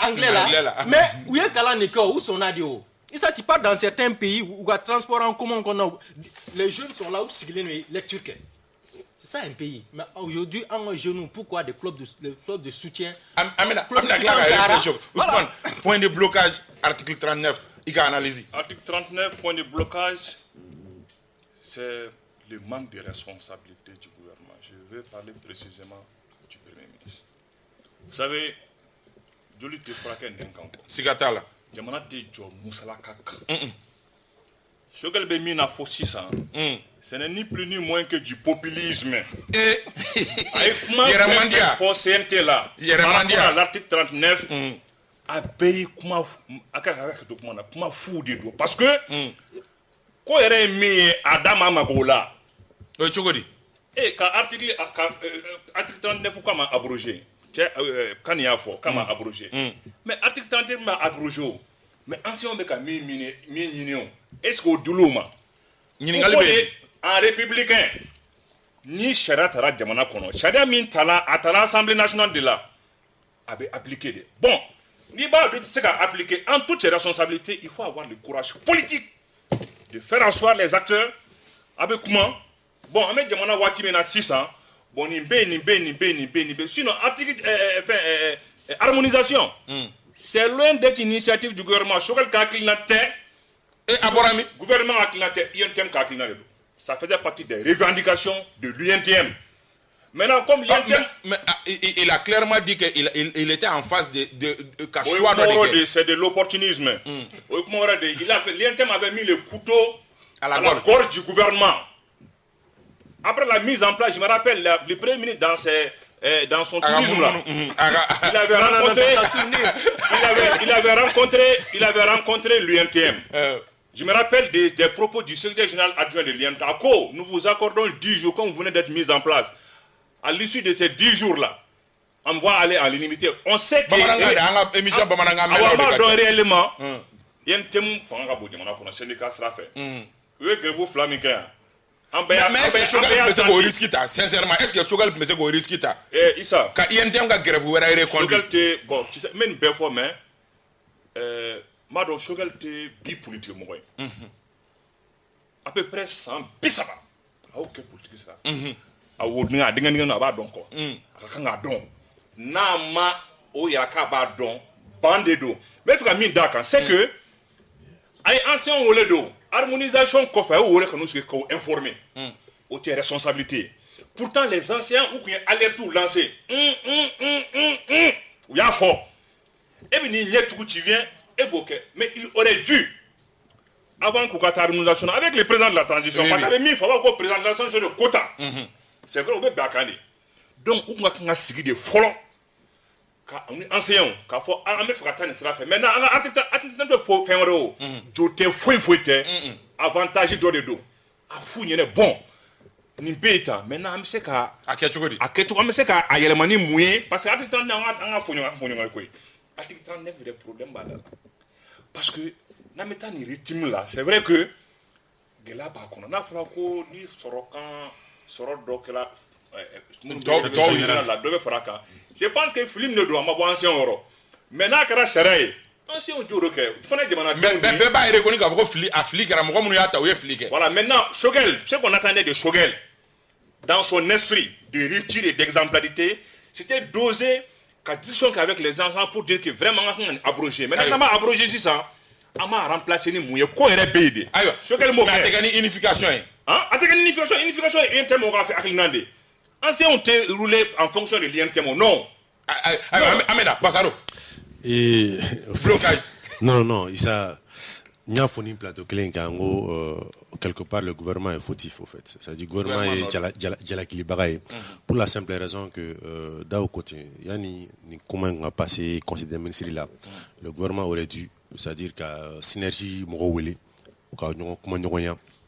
Speaker 3: anglais là. Mais où est Kalaniko, où sont Nadio? Et ça, tu pars dans certains pays où il y a transport en commun qu'on a. Les jeunes sont là où les Turcs. C'est ça un pays. Mais aujourd'hui, en genou, pourquoi des clubs de soutien?
Speaker 2: Ousmane, point de blocage, article 39, il y a analysé.
Speaker 6: Article 39, point de blocage, c'est le manque de responsabilité du gouvernement. Je vais parler précisément du Premier ministre. Vous savez, je lui te frappe un camp.
Speaker 2: Sigatala.
Speaker 6: Jamana te jo musala kaka. Choguel Bemina faux 600. Ce n'est ni plus ni moins que du populisme. Et faut CNT là. L'article 39 a payé comment fou de dos. Parce que quand il y a mis Adam Magola, et quand article 39 comment abrogé. quand il y a fort, quand m'a abrogé. Mais article 31 m'a abrogé. Mais ancien on ka mi est-ce qu'au doulouma en républicain ni charia tara jamana kono charia min tala atala assemblée nationale de là avait appliqué bon ni ba de se ka appliquer en toutes ses responsabilités. Il faut avoir le courage politique de faire asseoir les acteurs avec comment bon avec jamana wati mena 600 bon ni be sinon article harmonisation c'est loin d'être une initiative du gouvernement. Choquel Kaklinate et Aborami, gouvernement Kaklinate, INTM Kaklinate. Ça faisait partie des revendications de l'UNTM. Maintenant, comme l'UNTM.
Speaker 2: Mais il a clairement dit qu'il était en face de
Speaker 6: c'est de l'opportunisme. L'UNTM avait mis le couteau à la gorge du gouvernement. Après la mise en place, je me rappelle, le Premier ministre dans son tourisme là, il avait rencontré l'UNTM. Je me rappelle des propos du secrétaire général adjoint de l'UNTM. Nous vous accordons 10 jours comme vous venez d'être mis en place. À l'issue de ces 10 jours là, on va aller à l'unanimité. On sait que réellement l'UNTM syndicat sera fait. Vous flaminguez.
Speaker 2: Mais est-ce que Chogal peut se risquer sincèrement? Est-ce que Chogal peut se risquer?
Speaker 6: Issa.
Speaker 2: Quand INTM a grève, vous allez reconduire.
Speaker 6: Bon, tu sais, même bien fois, mais Madon Chogal te bipolitique, moi. À peu près 100 bisaba. Ok, politique ça. A wodni a dinga na ba don ko. Aka nga don. Na ma o ya ka ba don bande do. Mais tu as mis d'accord, c'est que ay ancien olé do. Harmonisation kofa ou que nous sommes informés. Au tes responsabilités. Pourtant les anciens ou qui alerte tout lancer. Il y a fort. Et bien il y a tout qui vient évoquer. Mais il aurait dû avant qu'on ait harmonisation avec le président de la transition. Parce que il faut avoir le président de la transition de quota. C'est vrai on peut bakani. Donc on a signé des follow. Enseignant qu'a faut amener fratane sera fait maintenant article de faut faire ro jote foi avantage do de do afu nyene bon ni beta maintenant am se ka aketuko am se ka ayelemani muye parce que article 39 anga fonyo ko article 39 des problèmes badala parce que na meta ni rythme là c'est vrai que gela ba kono na fera ko ni sorokan soro do kala je pense que Philippe ne doit pas ancien euro. Maintenant, que la charia, ancien euro que fana jamana. Mais
Speaker 2: pas reconnu qu'avec Philippe, car moi mon yata ou Philippe.
Speaker 6: Voilà, maintenant Choguel, ce qu'on attendait de Choguel, dans son esprit de rupture et d'exemplarité, c'était d'oser qu'à discussion avec les enfants pour dire que vraiment on a abrogé. Maintenant, on a abrogé ça, on a remplacé les mouillés. Quoi est BD?
Speaker 2: Aïe, Choguel m'a fait une unification.
Speaker 6: Hein? Unification et un thème on va faire à Rinande. Ancien on te roulé en fonction de l'INTM, non.
Speaker 2: Amena, Bassaro.
Speaker 4: Et blocage. Non, il n'y a pas de plateau quelque part le gouvernement est fautif au fait. C'est-à-dire le gouvernement est jalakilibaraye pour la simple raison que d'un côté, il y a ni comment on a passé considérer ministre là. Le gouvernement aurait dû, c'est-à-dire qu'à synergie morowele ou qu'à comment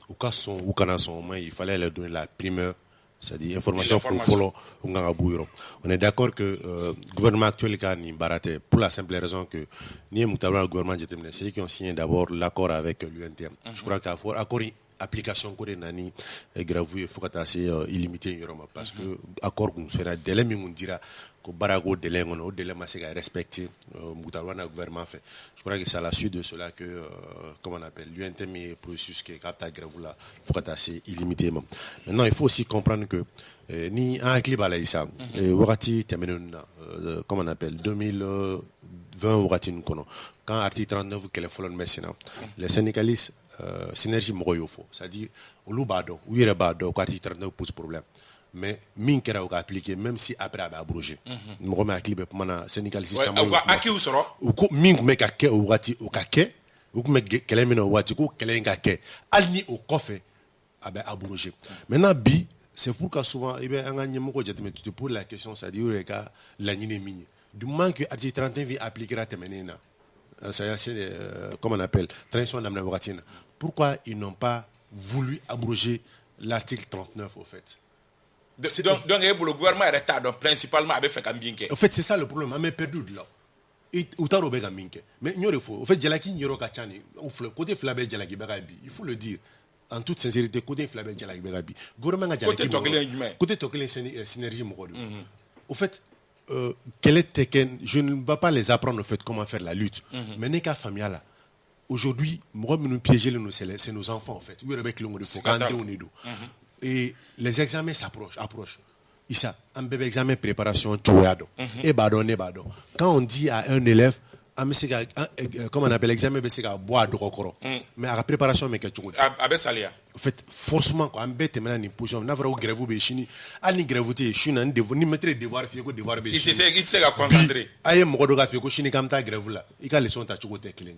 Speaker 4: ou qu'à son ou qu'à son il fallait leur donner la primeur. C'est-à-dire information pour follow on est d'accord que le gouvernement actuel est baraté pour la simple raison que ni le gouvernement c'est eux qui ont signé d'abord l'accord avec l'UNTM. Je crois qu'il faut accord application ko nani gravu il faut que illimité parce que accord qu'on fera délai mi dira ko barago délai on délai ma c'est respecter mutawana gouvernement fait. Je crois que c'est à la suite de cela que comment on appelle l'UNTM est processus qui capta gravu là faut que c'est illimité. Maintenant il faut aussi comprendre que ni un clip à l'aïssa wakati terminona comment on appelle 2020 wakati nkono quand article 39 que les folon messina les syndicalistes synergie mogoyofo c'est-à-dire olubado ouire bado quand article 39 pose problème mais min kera o appliquer même si après a abrogé mo ma clip pour mana syndicaliste chamo
Speaker 2: aki usoro
Speaker 4: ko min me ka ke o wati o ka ke o me kele mena wati ko kele nga ke alni o kofe abe abrogé maintenant bi c'est pourquoi souvent eh bien anga nyemo ko jetme tu pour la question c'est-à-dire la nyine mini du moment que article 31 vient appliquer à temenena c'est comment on appelle transition d'amnavoratina. Pourquoi ils n'ont pas voulu abroger l'article 39 au fait?
Speaker 2: Donc le gouvernement est retard, donc principalement avec fait Kambinke.
Speaker 4: En fait, c'est ça le problème. On est perdu de là. Mais il faut. En fait, Djalaki Nyoro Kachani, côté Flabé Djalaki Berabi, il faut le dire. En toute sincérité, côté Flabé Djalaki Berabi. Côté Tokele synergie Mokolo. Au fait, je ne vais pas les apprendre au fait comment faire la lutte. Mais n'est qu'à Famiala. Aujourd'hui, nous piéger c'est nos enfants en fait. Et les examens approchent. Issa, un bébé examen préparation tchouado. Et badon. Quand on dit à un élève, comment on appelle l'examen, c'est qu'à boire de rokoro. Mais à la préparation, mais quelque chose. En fait, forcément, quand on bête maintenant une position, on a vraiment grève ou béchini. Ani grève tu es chine, ni mettre devoir faire que devoir béchini.
Speaker 2: Il te concentrer.
Speaker 4: Aïe, mon gars, fait que chine comme ta grève là. Il a les sons ta chouko te clé.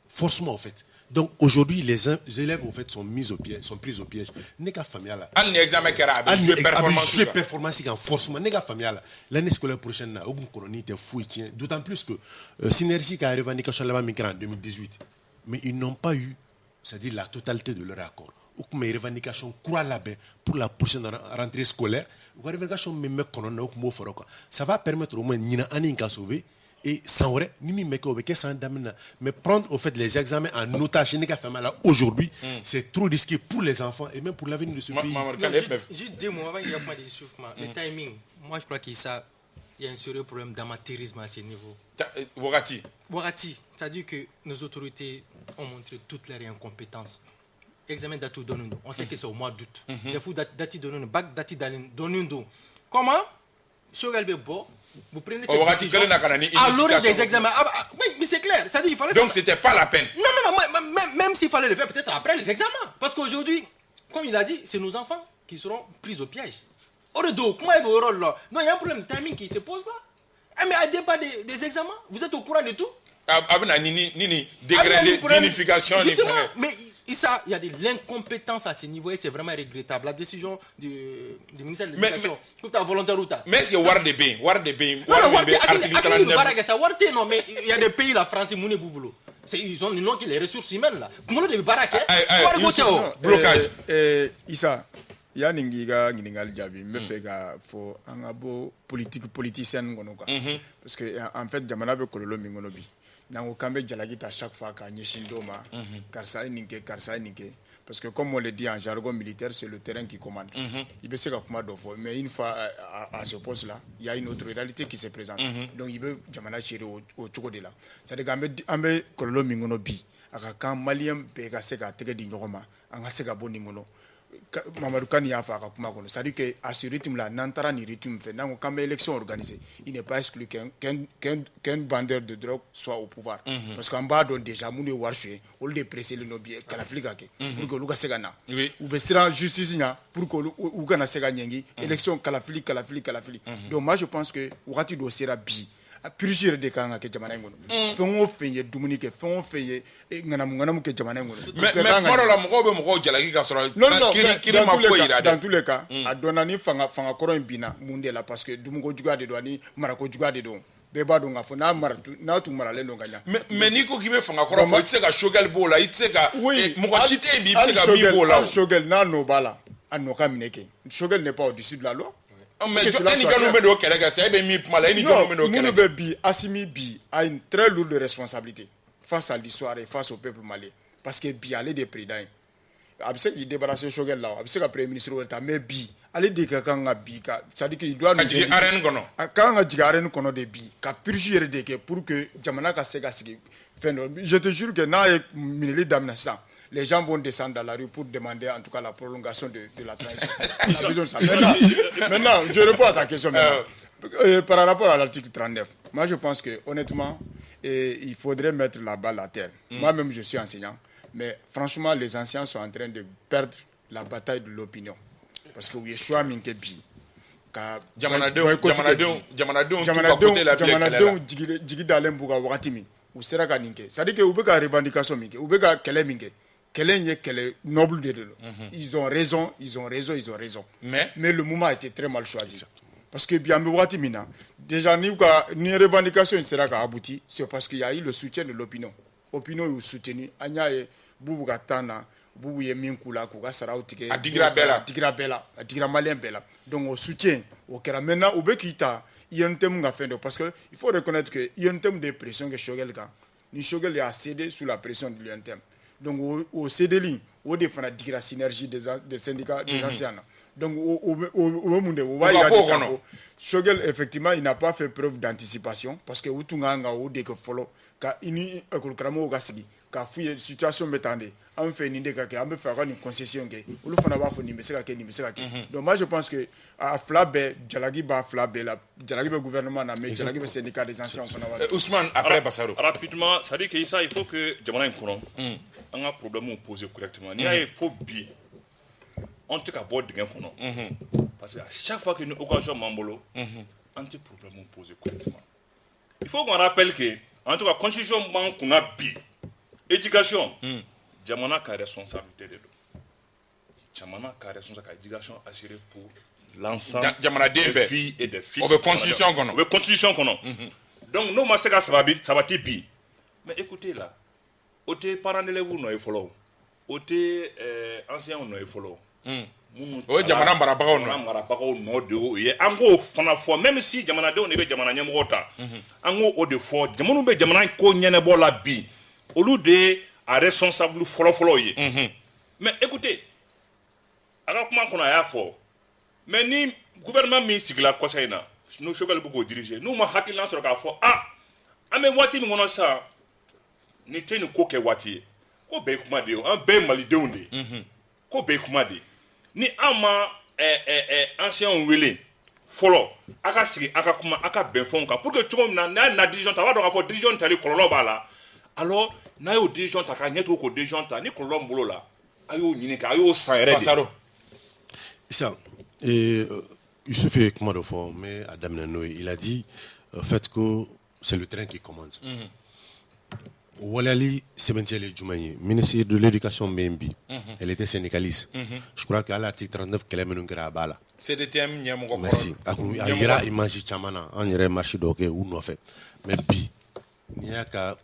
Speaker 4: Forcément, en fait. Donc aujourd'hui, les élèves en fait sont pris au piège. N'est qu'à familial.
Speaker 2: Un examen qui a
Speaker 4: performance en forcément. N'est qu'à familial. L'année scolaire prochaine, aucune colonie était fouille. D'autant plus que Synergie qui a revendication là-bas en 2018, mais ils n'ont pas eu, c'est-à-dire la totalité de leur accord. Aucune revendication croit là-bas pour la prochaine rentrée scolaire. Aucune revendication même qu'on a aucun mot fort. Ça va permettre au moins Nina Anin qu'à sauver. Et sans vrai, mais prendre au fait les examens en otage aujourd'hui, c'est trop risqué pour les enfants et même pour l'avenir de ce pays.
Speaker 3: Juste 2 mots avant, il n'y a pas d'échauffement. Le timing, moi je crois qu'il y a un sérieux problème d'amateurisme à ce niveau.
Speaker 2: Wagati,
Speaker 3: c'est-à-dire que nos autorités ont montré toute leur incompétence. Examen d'Atou Donundo, on sait que c'est au mois d'août. Des fois, Dati Donundo, Bac Dati Donundo. Comment vous prenez cette décision à l'heure des examens. Oui, mais c'est clair. Ça dit, il fallait
Speaker 2: donc, c'était pas la peine.
Speaker 3: Non, même s'il fallait le faire peut-être après les examens. Parce qu'aujourd'hui, comme il a dit, c'est nos enfants qui seront pris au piège. Non, il y a un problème de timing qui se pose là. Mais à débat des examens, vous êtes au courant de tout.
Speaker 2: Degré d'unification.
Speaker 3: Mais il y a de l'incompétence à ce niveau et c'est vraiment regrettable. La décision du ministère de l'Éducation, toute la volontaire ou
Speaker 2: mais est-ce que Warde Bain,
Speaker 3: non, mais il y a des pays, la France, Mouné Bouboulou. Ils ont les ressources humaines là. Comment le
Speaker 2: blocage.
Speaker 5: Issa, il y a un jabi, mais fait faut un abo politicien parce que en fait, Jamana be kololo mingonobi. Nango kambe jalagi à chaque fois quand Nyeshindoma, Karsa Ninke, parce que comme on le dit en jargon militaire, c'est le terrain qui commande. Il peut se faire mais une fois à ce poste-là, il y a une autre réalité qui se présente. Donc il veut Jamana chéri au Tchoko de là. C'est-à-dire qu'ambe kololo mingono bi, quand Malien bega sega tege di nyogoma, anga sega bo ningono. Mamadou Kani a fait c'est-à-dire qu'à ce rythme-là, n'entara ni rythme fait. Quand l'élection organisée, il n'est pas exclu qu'un vendeur de drogue soit au pouvoir. Parce qu'en bas, déjà, nous devons warcher, au lieu de presser le nobier, qu'à la flic, pour que Luka Segana, ou bien justice, pour que Luka Segana, élection, qu'à la flic. Donc, moi, je pense que Ouati doit sera bi. Purger des cas que jamana ngono fengo feye dumuni ke fengo feye ngana ke jamana ngono
Speaker 2: mais moro la mo jalaki ka soro kiri ma fo ira
Speaker 5: dans tous les cas a donani fanga koro bina munde la parce que dumugo juga de doani marako juga de don beba do ngafo na maratu na tu marale no ganya
Speaker 2: mais niko kibe fanga koro fo itse ka shogel bola itse ka mo ko chite bi itse ka mi bola
Speaker 5: shogel na no bala anoka mineke shogel n'est pas au-dessus de la loi.
Speaker 2: Mais
Speaker 5: Assimi Bi a une très lourde responsabilité face à l'histoire et face au peuple malien. Parce que Bi allait des prédats. Il débarrasse Shogel là, il le Premier ministre, mais Bi, allez des Kakanga Bi, c'est-à-dire qu'il doit nous dire quand on a dit qu'on a des Bi, qu'à purger des que pour que Jamana Sega Sigi. Je te jure que dans les minéraux d'Amnassa, les gens vont descendre dans la rue pour demander en tout cas la prolongation de la transition. Maintenant, je réponds à ta question. Par rapport à l'article 39, moi je pense que honnêtement, il faudrait mettre la balle à terre. Moi-même, je suis enseignant, mais franchement, les enseignants sont en train de perdre la bataille de l'opinion. Parce que Yeshua Minkebi,
Speaker 2: Jamanadou,
Speaker 5: c'est-à-dire que vous avez une revendication, vous avez une noble de ils ont raison. Mais le moment a été très mal choisi. Parce que bien déjà, ni une revendication sera aboutie, c'est parce qu'il y a eu le soutien de l'opinion. L'opinion est soutenue. Anya et Boubougatana, bubu ye min k'u la k'u ka saraw tigɛ
Speaker 2: a digira bɛɛ la
Speaker 5: a digira maliyɛn bɛɛ la donc au soutien au kɛra maintenant u bɛ k'i ta INTM ka fɛn dɔ parce que il faut reconnaître que INTM de pression que Choguel kan ni Choguel a cédé sous la pression de l'INTM donc au cédeli o de fana digira synergie des syndicats des anciens na donc o mun de o b'a yira de k'a fɔ Choguel effectivement il n'a pas fait preuve d'anticipation parce que u tun kan ka o de kɛ fɔlɔ ka i ni école karamɔgɔw ka sigi k'a f'u ye situation bɛ tan de an fɛ nin de ka kɛ an bɛ fɛ a ka nin concession kɛ olu fana b'a fɔ nin bɛ se ka kɛ nin bɛ se ka kɛ donc moi je pense que a fila bɛɛ jalaki b'a fila bɛɛ la jalaki bɛ gouvernement na mais jalaki bɛ syndicat des anciens fana b'a la.
Speaker 2: Ousmane après Bassaro.
Speaker 6: Rapidement, ça dit que ça il faut que jamana in kɔnɔ an ka problème poser correctement n'i y'a ye fo bi on tɛ ka bɔ dingɛ kɔnɔ parce que à chaque fois que ni occasion m'an bolo an tɛ problème poser correctement il faut qu'on rappelle que en tout cas constitution b'an kunna bi éducation jamana ka responsabilité de don jamana ka responsabilité ka éducation assurée pour l'ensemble des filles et des fils.
Speaker 2: On veut constitution kɔnɔ.
Speaker 6: On veut constitution kɔnɔ. Donc n'o ma se ka sabati bi mais écoutez là o tɛ parents d'élèves nɔ ye fɔlɔ o tɛ anciens nɔ ye fɔlɔ.
Speaker 2: O ye jamana marabagaw nɔ.
Speaker 6: Jamana marabagaw nɔ de y'o ye an k'o fana fɔ même si jamanadenw de bɛ jamana ɲɛmɔgɔ ta an k'o de fɔ jamanaw bɛ jamana ko ɲɛnabɔ la bi olu de a responsable fɔlɔ-fɔlɔ ye mais écoutez a ka kuma kɔnɔ a y'a fɔ mais ni gouvernement min sigila kɔsa in na n'o Choguel bɛ k'o diriger n'u ma hakilina sɔrɔ k'a fɔ an bɛ waati min kɔnɔ sa ni tɛ nin ko kɛ waati ye ko bɛɛ ye kuma de ye an bɛɛ ye malidenw de ye ko bɛɛ ye kuma de ye ni an ma anciens wele fɔlɔ a ka sigi a ka kuma a ka bɛn fɛnw kan pour que cogo min na n'a ye na décision ta a b'a dɔn k'a fɔ décision tali kɔlɔlɔ b'a la alors n'a y'o décision ta k'a ɲɛ tugun k'o décision ta ni kɔlɔlɔ min b'o la a y'o ɲini kɛ a y'o san yɛrɛ de.
Speaker 2: Bassaro.
Speaker 4: Ça, Youssouf est comment de fort, mais Adam Nanoé, il a dit en fait que c'est le train qui commande. Walali Sebentiel Djoumaye, ministre de l'éducation Membi, elle était syndicaliste. Je crois qu'à l'article 39, qu'elle est menée à Bala.
Speaker 2: CDTM,
Speaker 4: merci. Il y a image Chamana, on irait marcher donc ou non fait. Mais bi, il y a qu'à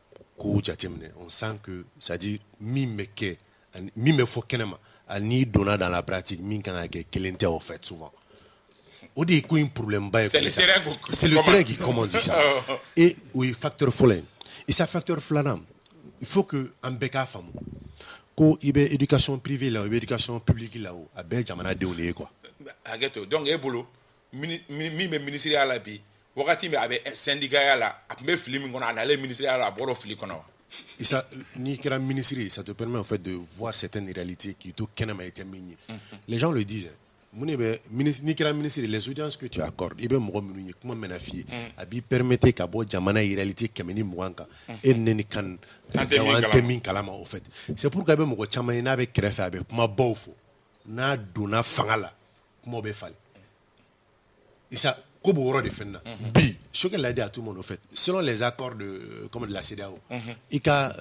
Speaker 4: on sent que ça dit mime faut kenema ani donna dans la pratique min kan ke kelente en fait souvent au dit un problème
Speaker 2: c'est
Speaker 4: le terrain qui commande ça et oui facteur folen et ça facteur flanam il faut que en beka famu ko ibe éducation privée là éducation publique là ou a be jamana de on quoi
Speaker 2: ageto donc e bolo mi ministère à la bi wakati mi abe syndicat la a me fili min kono anale ministère la boro fili kono.
Speaker 4: Et ça, ni que la ministre, ça te permet en fait de voir certaines réalités qui tout a été minier. Les gens le disent. Ni que la ministre, les audiences que tu accordes, il comment menafier, abi permettre qu'à bo jamana réalité kemeni mwanka et neni kan temin kalama au fait. C'est pourquoi ben mo chama na be krefa avec kuma bofo na dona fangala kuma be fal. Et ça Kobo de Fenna. Bi, Choguel l'a dit à tout le monde, au fait. Selon les accords de la CEDEAO, ika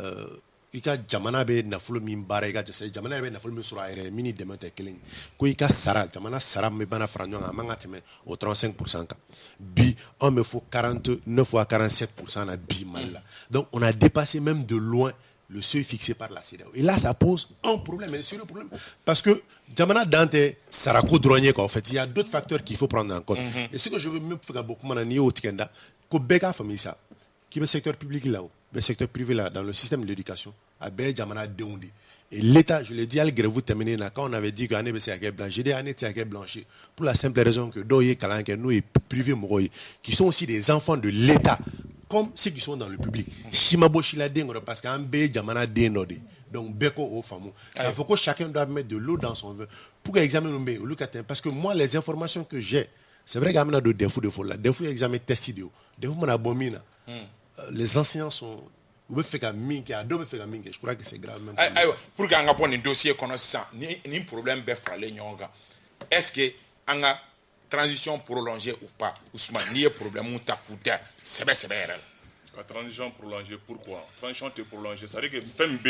Speaker 4: jamana be nafolo min bara ika jamana be nafolo min sura ere mini demete kelen ko ika sara jamana sara me bana franyo amanga teme au 35% ka bi on me faut 49 à 47% na bi mal. Donc on a dépassé même de loin le seuil fixé par la CEDEAO. Et là, ça pose un problème, un sérieux problème. Parce que, Djamana Dante, Sarako Drogné, en fait, il y a d'autres facteurs qu'il faut prendre en compte. Et ce que je veux même faire beaucoup, au Tikenda, que Beka famille ça, qui est le secteur public là, le secteur privé là, dans le système de l'éducation, à Bé Djamana Deondi. Et l'État, je l'ai dit, vous terminer quand on avait dit qu'année c'est à blanche, j'ai dit année c'est à blanche. Pour la simple raison que Doye Kalanke, nous et privé Moroy, qui sont aussi des enfants de l'État. Comme ceux qui sont dans le public. Shimabo Shiladengro, parce qu'un bé Jamana Denode. Donc, Beko au fameux. Il faut que chacun doit mettre de l'eau dans son vin. Pour examiner le bé, parce que moi, les informations que j'ai, c'est vrai qu'il y a des défauts de folie. Des fois, il y a des examens testés. Des fois, on a bomina. Les enseignants sont. Je crois que c'est grave.
Speaker 2: Pour qu'on ait un dossier connaissant, ni un problème, est-ce que a transition prolongée ou pas, Ousmane, il y a un problème où tu as c'est bien.
Speaker 6: La transition prolongée, pourquoi? Transition prolongée, c'est-à-dire que FMB.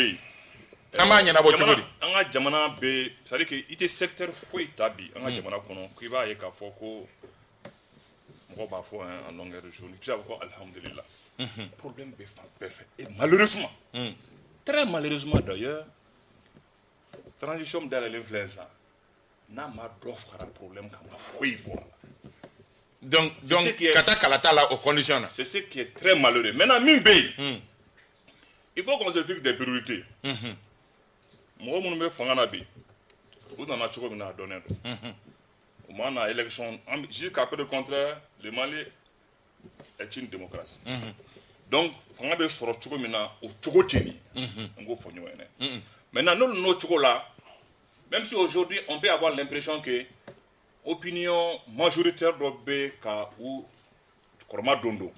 Speaker 6: Jamana B, c'est-à-dire que il secteur fouille tabi, un jamana kono, qui va y avoir foko, on va faire en longueur de journée, tu vas voir, alhamdulillah. Problème B, parfait. Et malheureusement, très malheureusement d'ailleurs, transition dans l'influence n'a pas d'offre à problème
Speaker 2: donc kata kalata là aux conditions.
Speaker 6: C'est ce qui est très malheureux. Maintenant il faut qu'on se fixe des priorités. Moi mon me fangana bi. Vous n'en avez pas donné. On a élection jusqu'à peu de contraire, le Mali est une démocratie. Donc on a besoin de maintenant au Togo teni. Maintenant nous là, même si aujourd'hui on peut avoir l'impression que opinion majoritaire d'Obé ou Koroma Dondo,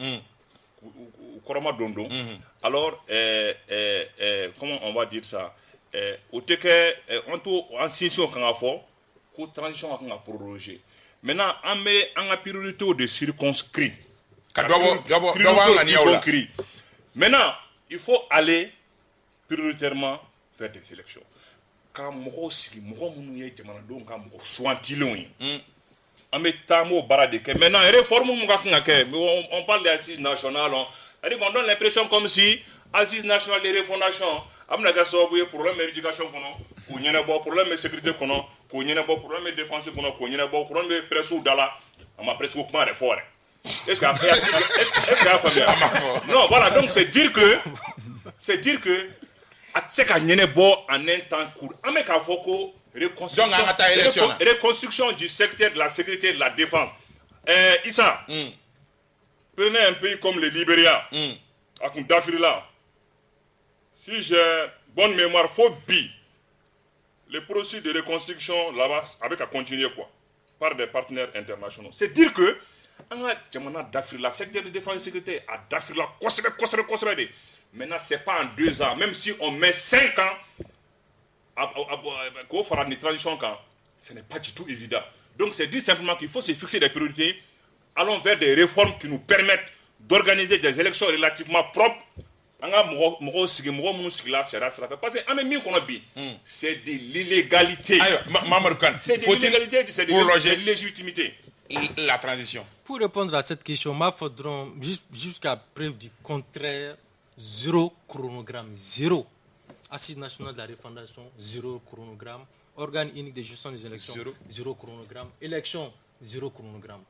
Speaker 6: alors comment on va dire ça, au teke en session qu'on a fait, que transition qu'on a prolongé. Maintenant on met en priorité de circonscrits. Maintenant il faut aller prioritairement vers des élections. Quand on parle d'assises nationales, on donne l'impression comme si assises nationales de refondation, problème d'éducation, problème de sécurité, problème de défense, problème de presse ou d'ala, on m'a presque pas réforme. Est-ce qu'il y a famille? Non, voilà, donc c'est dire que c'est qu'à n'y en un temps court. Avec un focus reconstruction du secteur de la sécurité et de la défense. Issa, prenez un pays comme le Libéria, à Dafrila. Si j'ai bonne mémoire, faut bi. Le processus de reconstruction là-bas avec à continuer quoi, par des partenaires internationaux. C'est dire que la secteur de défense et de sécurité à Dafrila, maintenant, ce n'est pas en 2 ans. Même si on met 5 ans pour faire une transition, ce n'est pas du tout évident. Donc, c'est dire simplement qu'il faut se fixer des priorités. Allons vers des réformes qui nous permettent d'organiser des élections relativement propres. Parce que c'est de l'illégalité. C'est de l'illégalité, c'est de l'illégitimité.
Speaker 2: La transition.
Speaker 3: Pour répondre à cette question, il faudra jusqu'à preuve du contraire. 0 chronogramme, 0. Assise nationale de la refondation, 0 chronogramme. Organe unique de gestion des élections, 0 chronogramme. Élection, 0 chronogramme.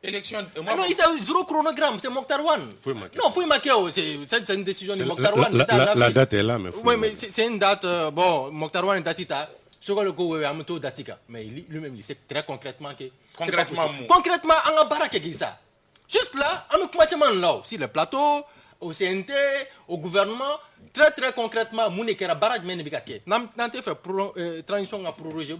Speaker 2: Élection.
Speaker 3: Non, il y a 0 chronogramme, c'est Mokhtar Wan. Non, faut y c'est une décision de Mokhtar Wan.
Speaker 4: La date est là, mais
Speaker 3: oui, mais c'est une date. Bon, Mokhtar Wan est datita. Ce qu'on le go amuto datika. Mais lui-même, il sait très concrètement que. Concrètement, on a baraké ça. Juste là, on a complètement là. Si le plateau. Au CNT, au gouvernement, très très concrètement, Mounekera Barak Menebikake. Nante fait transition à prolonger.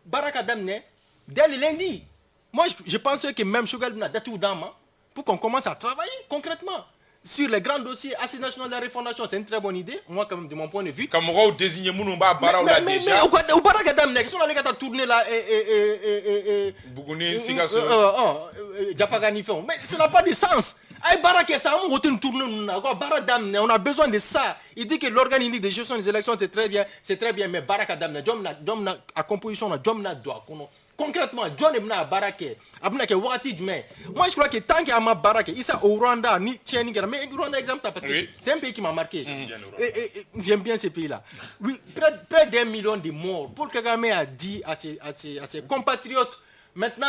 Speaker 3: Barak Adamne, dès le lundi. Moi, je pense que même Chogal n'a daté ou dama pour qu'on commence à travailler concrètement. Sur les grands dossiers, Assise nationale de la refondation, c'est une très bonne idée. Moi, quand même, de mon point de vue.
Speaker 2: Comme on désigne Mounouba, Barak là déjà.
Speaker 3: Mais au Barak Adamne, qui sont les gars à tourner là
Speaker 2: Bougouni, Sigasso.
Speaker 3: Diapaganifon. Mais ça n'a pas de sens. On a besoin de ça. Il dit que l'organe unique de gestion des élections c'est très bien, mais Baraka Damne, à composition, concrètement, John est à Barake, moi je crois que tant qu'il y a ma Barake, il s'est au Rwanda, ni Tchèque, mais Rwanda exemple, parce que c'est un pays qui m'a marqué. Et j'aime bien ce pays-là. Oui, près d'1 million de morts. Paul Kagame a dit à ses compatriotes, maintenant,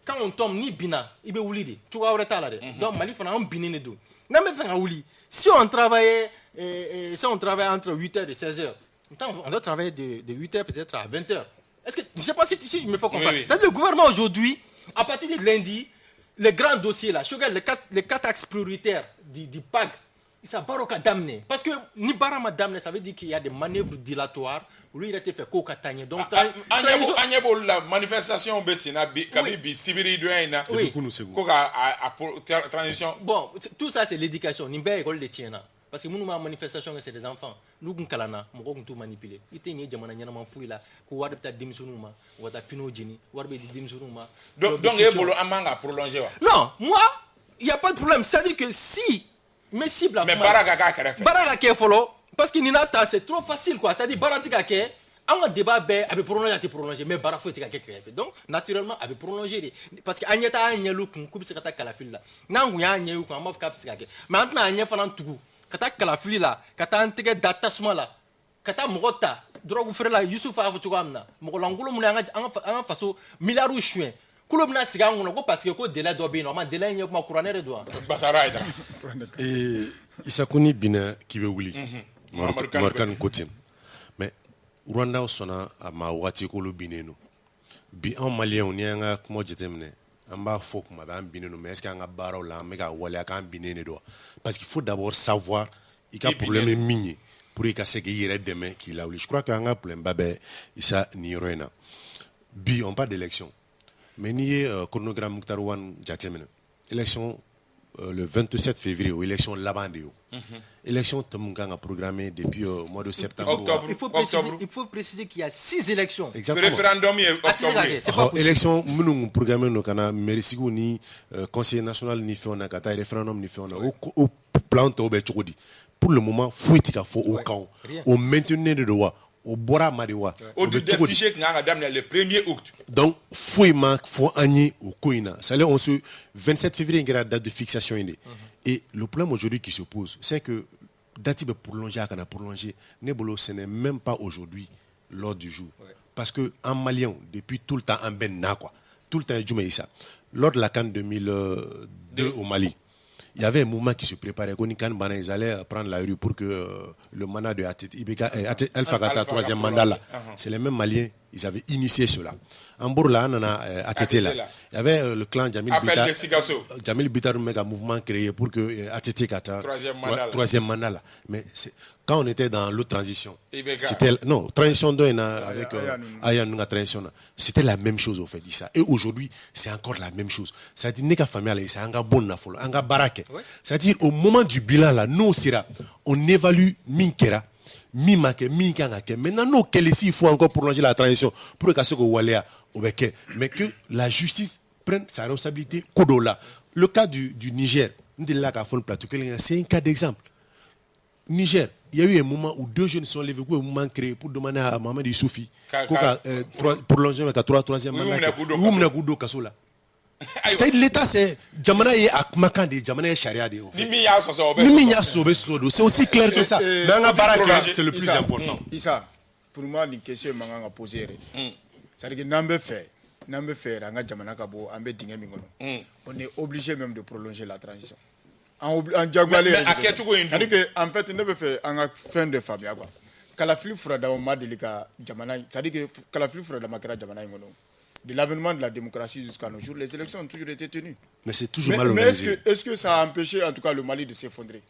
Speaker 3: quand on tombe ni bina ibe wulidi tu vas arrêter là donc Mali fana on binine do na me fanga wuli si on travaille entre 8h et 16h on doit travailler de 8h peut-être à 20h. Est-ce que je sais pas si je me fais comprendre. Oui. C'est le gouvernement aujourd'hui à partir de lundi les grands dossiers là, les 4 axes prioritaires du PAG, ça baroka damné parce que ni barama damné ça veut dire qu'il y a des manœuvres dilatoires. Lui, il a été fait coca tagné. Donc,
Speaker 2: la manifestation Kabibi, Sibiri Douaina, transition.
Speaker 3: Bon, tout ça, c'est l'éducation. Nimbe école de Tiena. Parce que nous, ma manifestation, c'est des enfants. Nous, nous kalana, nous avons tout manipulé. Il était né, jamana nyana manfouille là, qu'on va peut-être dimsunuma, ou à pinogini, ou à dimsunuma.
Speaker 2: Donc, il y a un amanga prolongé.
Speaker 3: Non, moi, il n'y a pas de problème. C'est-à-dire que si, mais cible.
Speaker 2: Mais Baraka
Speaker 3: qui est follow. Parce que Ninata, c'est trop facile, quoi. C'est-à-dire, Baratika, un débat, avait prolongé, mais Barafo était créé. Donc, naturellement, avait prolongé. Parce que Agneta a un yellow, coupe ce que la file là. Nan, y a un yellow, comme Mof Cap, mais maintenant, Agné Fanan Tougou, Kata Kalafili là, Kata Antege Datasma là. kata mogota drogue frela Yusuf a fotu amna mo langolo mun anga faso milliards chien kulo bna siga ngono ko parce que ko délai do bi normal délai nyek ma couronner do
Speaker 2: basaraida
Speaker 4: et Isakuni bina kibe wuli Morkan Kotim mais Rwanda sona ma wati ko lo bineno bi en malien on yanga ko jetemne amba fok ma ba bineno mais est-ce que anga baraw la me ka wala ka binene do parce qu'il faut d'abord savoir il y a problème minier pour y casser qu'il y ait demain qu'il a. Je crois qu'il y a un problème babé isa ni roena bi on pas d'élection mais ni chronogramme Mouktarouane Djatemene élection le 27 février ou élection Labandéo élection Tamungang a programmé depuis mois de septembre
Speaker 2: octobre.
Speaker 3: Il faut préciser qu'il y a 6 élections.
Speaker 2: Exactement. Le référendum est octobre.
Speaker 3: C'est pas possible.
Speaker 4: Élection nous programmé no kana merisigo ni conseil national ni fait on a kata référendum ni fait on a au plan to be chokodi. Pour le moment, faut au camp, au maintenir de droit, au bora mariwa.
Speaker 2: Au défiché que le 1er août.
Speaker 4: Donc, faut agir au Koina. Ça on se 27 février, il y a la date de fixation. Et le problème aujourd'hui qui se pose, c'est que date de prolonger, Nebolo, ce n'est même pas aujourd'hui l'ordre du jour. Parce que en Malien, depuis tout le temps, en Benna, quoi, tout le temps, Djoumaïssa, lors de la CAN 2002 au Mali, il y avait un mouvement qui se préparait. Ils allaient prendre la rue pour que le mandat de Alpha Gata, troisième mandat là. C'est les mêmes Maliens, ils avaient initié cela. En Bourla, on a ATT là. Il y avait le clan Jamil Bitar. Jamil Bitar, un mouvement créé pour que ATT Gata, troisième mandat là. Mais quand on était dans l'autre transition, c'était non, transition avec Ayanunga transition, c'était la même chose au fait dit ça. Et aujourd'hui, c'est encore la même chose. C'est-à-dire neka famille c'est un gars bon na folo, un gars baraque. C'est-à-dire au moment du bilan là, nous sera, on évalue minkera, mimake, minkangake. Maintenant nous quel ici il faut encore prolonger la transition pour que ça walea obeke, mais que la justice prenne sa responsabilité kodola. Le cas du Niger, c'est un cas d'exemple. Niger, il y a eu un moment où 2 jeunes sont levés, un moment créé pour demander à Mohamed Youssoufi pour longer avec la troisième mandat. C'est l'État, c'est Djamana et Akmakan de Djamana et Sharia de. C'est aussi clair que ça. Mais c'est le plus important.
Speaker 5: Issa, pour moi, une question que je vais poser. C'est-à-dire que on est obligé même de prolonger la transition. C'est-à-dire que en fait, on a fait en fin de famille. Kalafili Frada Omar Delika Djamana, c'est-à-dire que Kalafili Frada Makara Djamana, de l'avènement de la démocratie jusqu'à nos jours, les élections ont toujours été tenues.
Speaker 4: Mais c'est toujours mal organisé.
Speaker 5: Mais est-ce que ça a empêché en tout cas le Mali de s'effondrer?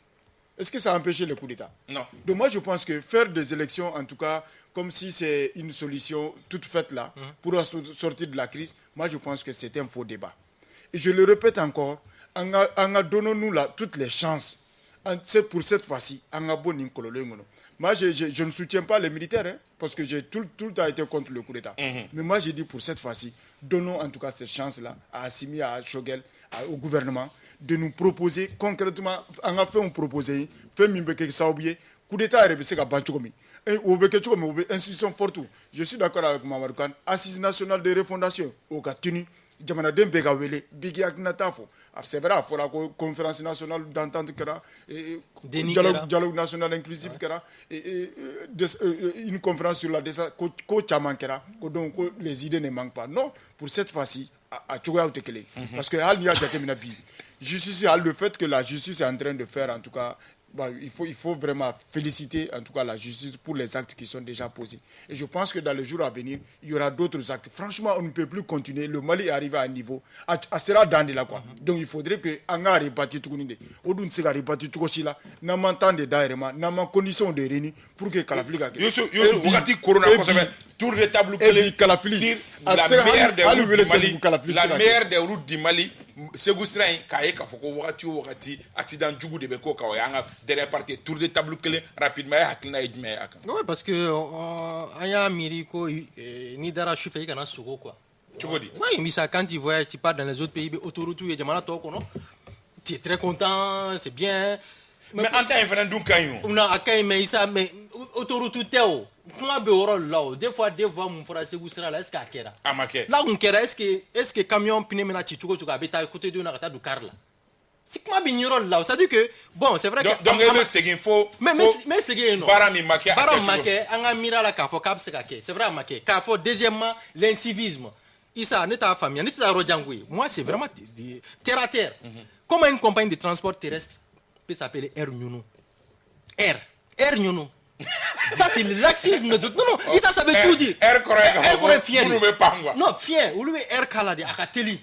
Speaker 5: Est-ce que ça a empêché le coup d'État?
Speaker 2: Non.
Speaker 5: Donc moi je pense que faire des élections en tout cas comme si c'est une solution toute faite là pour sortir de la crise, moi je pense que c'est un faux débat. Et je le répète encore, donnons-nous là toutes les chances. C'est pour cette fois-ci, moi, je ne soutiens pas les militaires, hein, parce que j'ai tout le temps été contre le coup d'État. Mais moi, j'ai dit pour cette fois-ci, donnons en tout cas cette chance-là à Assimi, à Shogel, au gouvernement, de nous proposer concrètement, on a fait un proposé, fait Mimbeke Saoubié, coup d'État est resté à Banchoumi. Et au Beketchoumi, institution forte. Je suis d'accord avec Mamadou Kane, Assise nationale de refondation, au Gatini, Djamana Dembegawele, Bigi Agnatafo. C'est vrai, il faut la conférence nationale d'entente, dialogue national inclusif, une conférence sur la donc les idées ne manquent pas. Non, pour cette fois-ci, à Tchoua Tekele. Parce que justice, le fait que la justice est en train de faire, en tout cas, il faut vraiment féliciter en tout cas la justice pour les actes qui sont déjà posés. Et je pense que dans les jours à venir, il y aura d'autres actes. Franchement, on ne peut plus continuer. Le Mali est arrivé à un niveau, sera dans de la quoi. Donc il faudrait que Anga répati tout le monde. Odun sega répati tout le monde. N'a m'entende d'ailleurs, n'a ma condition de réunir pour que Kalaflika.
Speaker 2: Youssouf, wakati corona tour de table sur la meilleure des routes du Mali. La meilleure des routes du Mali. Segoustrain kaye ka foko wakati accident djugu de beko ka yanga derrière partie tour de table clé rapidement hakina ejme aka.
Speaker 3: Oui, parce que aya miriko ni dara chufei kana soko quoi.
Speaker 2: Tu vois dit.
Speaker 3: Oui, mais ça quand tu voyages, tu pars dans les autres pays, autoroute et jamana to kono. Tu es très content, c'est bien.
Speaker 2: Mais en tant référendum kanyo.
Speaker 3: On a akay mais ça mais autoroute teo. Comment be orol là des fois mon frère Segoustra là est-ce qu'à kera.
Speaker 2: Amake.
Speaker 3: Là on kera est-ce que camion pneu mena tituko tu ka beta côté de na kata du car là. c'est comment bien là, ça dit que bon, c'est vrai que
Speaker 2: donc c'est qu'il faut
Speaker 3: mais c'est que non.
Speaker 2: Barami maké
Speaker 3: anga mira la kafo kap se kake. C'est vrai maké. Kafo deuxièmement l'incivisme. Isa neta famille, neta rojangui. Moi c'est vraiment terre à terre. Comment une compagnie de transport terrestre peut s'appeler Air Nyunu? Air Nyunu. Ça c'est le laxisme. Non, ça veut tout dire.
Speaker 2: Air correct
Speaker 3: fier.
Speaker 2: Non,
Speaker 3: fier. Ou lui Air Kaladi akateli.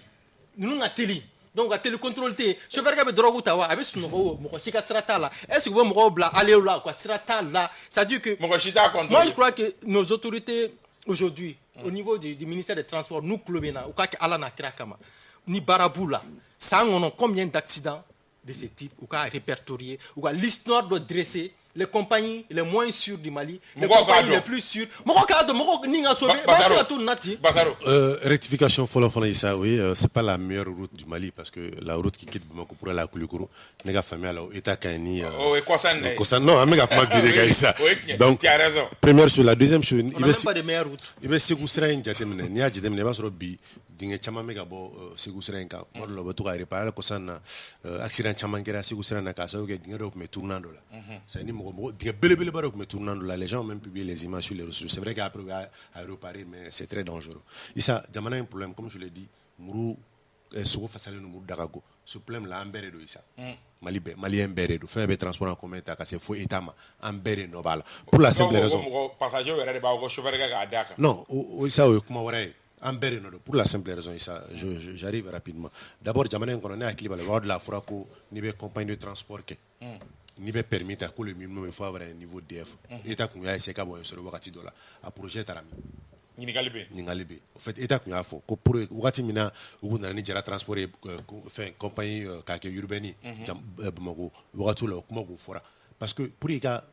Speaker 3: Nous ngateli. Donc, à télécontrôle, chauffeur qui a drogue tawa avec son mot, si srata là. Est-ce que vous me robla aller là quoi srata là, ça dit que moi je crois que nos autorités aujourd'hui au niveau du ministère des Transports nous clubena ou kaka ala na krakama ni baraboula ça on a combien d'accidents de ce type ou qu'a répertorié ou qu'a l'histoire doit dresser les compagnies les moins sûres du Mali, les compagnies les plus sûres.
Speaker 4: Rectification, oui, c'est pas la meilleure route du Mali parce que la route qui quitte Bamako pour la Koulikoro n'est pas famille alors état Kani. Non, amiga pas dire ça. Donc
Speaker 2: tu as raison.
Speaker 4: Première chose, la deuxième chose,
Speaker 3: il n'y a pas de meilleure route.
Speaker 4: Il va se gousser une jatemene, ni a jatemene va se robi. Dingue chama mega bo segusirenka modlo batu ga repara ko sanna accident chama ngera segusirenka ka so ke dingue me tournando là c'est ni mo dingue belebele baro me tournando là les gens ont même publié les images sur les réseaux. C'est vrai qu'après à réparer mais c'est très dangereux. Isa jamana un problème comme je l'ai dit muru sogo fasale no muru dagago ce problème là ambere do isa Mali ambere do faire transport en commun ta ka c'est faux etama ambere no bala pour la simple raison
Speaker 2: passager wera de ba go chauffeur ga adaka
Speaker 4: non ça kuma wara pour la simple raison, j'arrive rapidement. D'abord, Jamana on a de la Furaco, niveau compagnie de transport, niveau permis à le minimum, il faut avoir un niveau DF. État qu'on a essayé sur le Wakati dollar, à projet Tarami. Ningalebe. En fait, État qu'on a fait, pour Wakati Mina, où on a déjà transporté, fait compagnie qui est urbaine, Bamago, Wakati le Kumago Fora. Parce que pour les gars,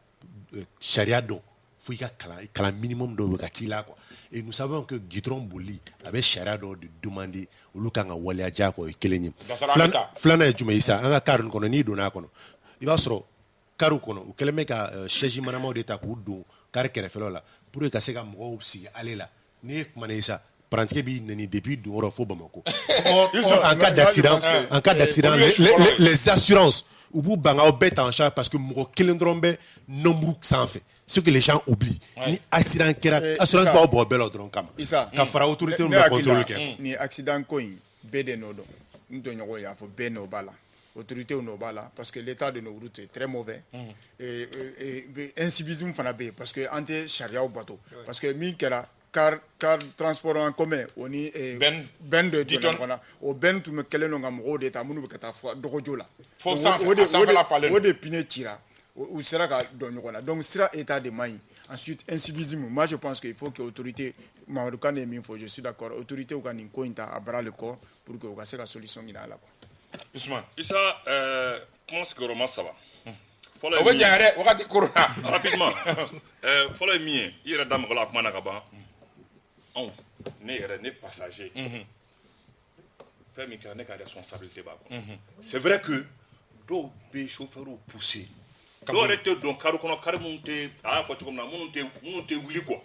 Speaker 4: Charia do, il faut qu'il y ait un minimum de Wakila quoi. Et nous savons que Guitron Bouli avait charado de demander au Lukanga Waliaja ou Keleni. Flana Jumeisa, un caron qu'on a ni dona kono. Il va se carukono, ou quel mec a changé manamo d'état pour do, car qu'elle fait là, pour que Kasega Moro si aller là. Ni Manesa, Prantkebi n'est depuis du Orofo Bamako. En cas d'accident, les assurances. Ou vous bangez bête en charge parce que mon kilindrombe nombre sans fait. Ce que les gens oublient. Ni accident qui est assurance pas au bord de drone kama. Quand fera autorité on va contrôler.
Speaker 5: Ni accident coin bede nodo. Nous donnons ya faut beno bala. Autorité on bala parce que l'état de nos routes est très mauvais. Et incivisme fana be parce que ante charia au bateau. Parce que mi kera car transport en commun on est ben de diton au ben tu me kelen ngam ro de ta munu be kata fo dogojo la
Speaker 2: faut ça la fallait
Speaker 5: o de pine tira ou sera ka donyo la donc sera état de main ensuite incivisme moi je pense qu'il faut que autorité Mamadou Kane je suis d'accord autorité ou kan ko inta à bras le corps pour que o ka se ka solution ina la quoi
Speaker 2: Ousmane
Speaker 6: Issa comment est-ce que Roman ça va
Speaker 2: on va dire wakati corona
Speaker 6: rapidement follow me ira dam ko la kuma na ka ba on ne passager faire mi ka ne ka responsabilité ba c'est vrai que do be chauffeur poussé do arrêter donc karu kono karu monter a fa comme na monter wuli quoi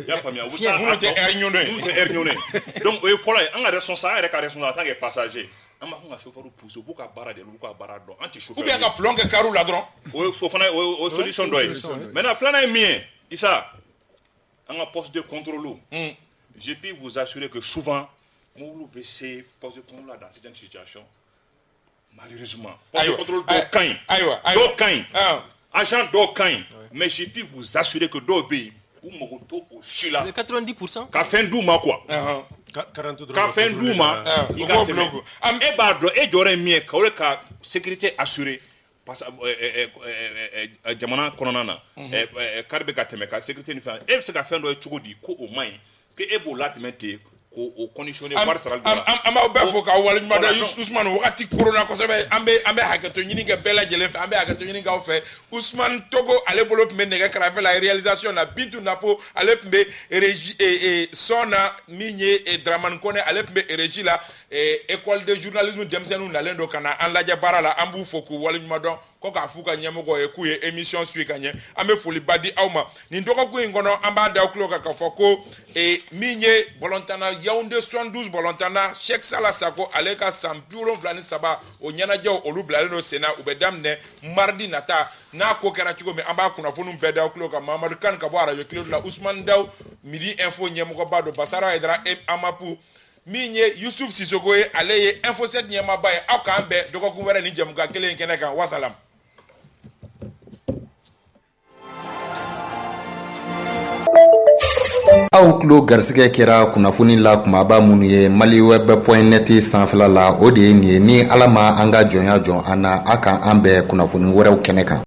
Speaker 6: ya famille wuta
Speaker 2: monter ernyone
Speaker 6: donc il faut là on a responsable ka responsable tant que passager on ma ko chauffeur poussé bu ka bara de bu ka bara do anti chauffeur
Speaker 2: ou bien ka plonge karu là dron
Speaker 6: o faut fana o solution do maintenant flana mien isa on a poste de contrôle je peux vous assurer que souvent nous baisser poste de contrôle dans cette situation malheureusement poste de contrôle agent d'aucun mais je peux vous assurer que d'obé ou moto au chila
Speaker 3: 90%
Speaker 6: ka fin douma quoi
Speaker 4: 40
Speaker 6: ka fin douma il a et bardo et j'aurais mieux ka sécurité assurée parce jamana kononana karbe ka teme ka sécurité ni fa e se ka fin do chugodi ko au moins que ebola temete ko conditionner war saral
Speaker 2: ama be fo ka wala nyuma da Ousmane wakati corona ko sebe ambe hakato nyini ga bela jele fa ambe hakato nyini ga fe Ousmane Togo ale bolo pembe ne ga kra la réalisation na bitu na po ale pembe et sona minye et Draman Kone ale pembe régie la école de journalisme demsenu na lendo kana an laja barala ambu foku wala nyuma don ko k'a f'u ka ɲɛmɔgɔ ye k'u ye émission suit ka ɲɛ an bɛ foliba di aw ma nin dɔgɔkun in kɔnɔ an b'a da aw tulo kan k'a fɔ ko min ye bɔlɔntana Yaoundé 72 bɔlɔntana Cheikh Sala Sako ale ka san 73 o ɲɛnajɛw olu bilalen no sen na u bɛ daminɛ mardi nata n'a ko kɛra cogo min an b'a kunnafoniw bɛɛ da aw tulo kan Mamadou Kane ka bɔ radio kilo la Ousmane Daw Midi Info ɲɛmɔgɔba don Basara Aidara Amapu min ye Youssouf Sissoko ye ale ye Info 7 ɲɛmaaba ye aw k'an bɛɛ dɔgɔkun wɛrɛ ni jɛmukan kelen in kɛnɛ kan wasalam.
Speaker 1: aw tulo garisɛgɛ kɛra kunnafoni la kumaba minnu ye maliweb.net sanfɛla la o de ye nin ye ni ala ma an ka jɔnya jɔn an na a kan an bɛɛ kunnafoni wɛrɛw kɛnɛ kan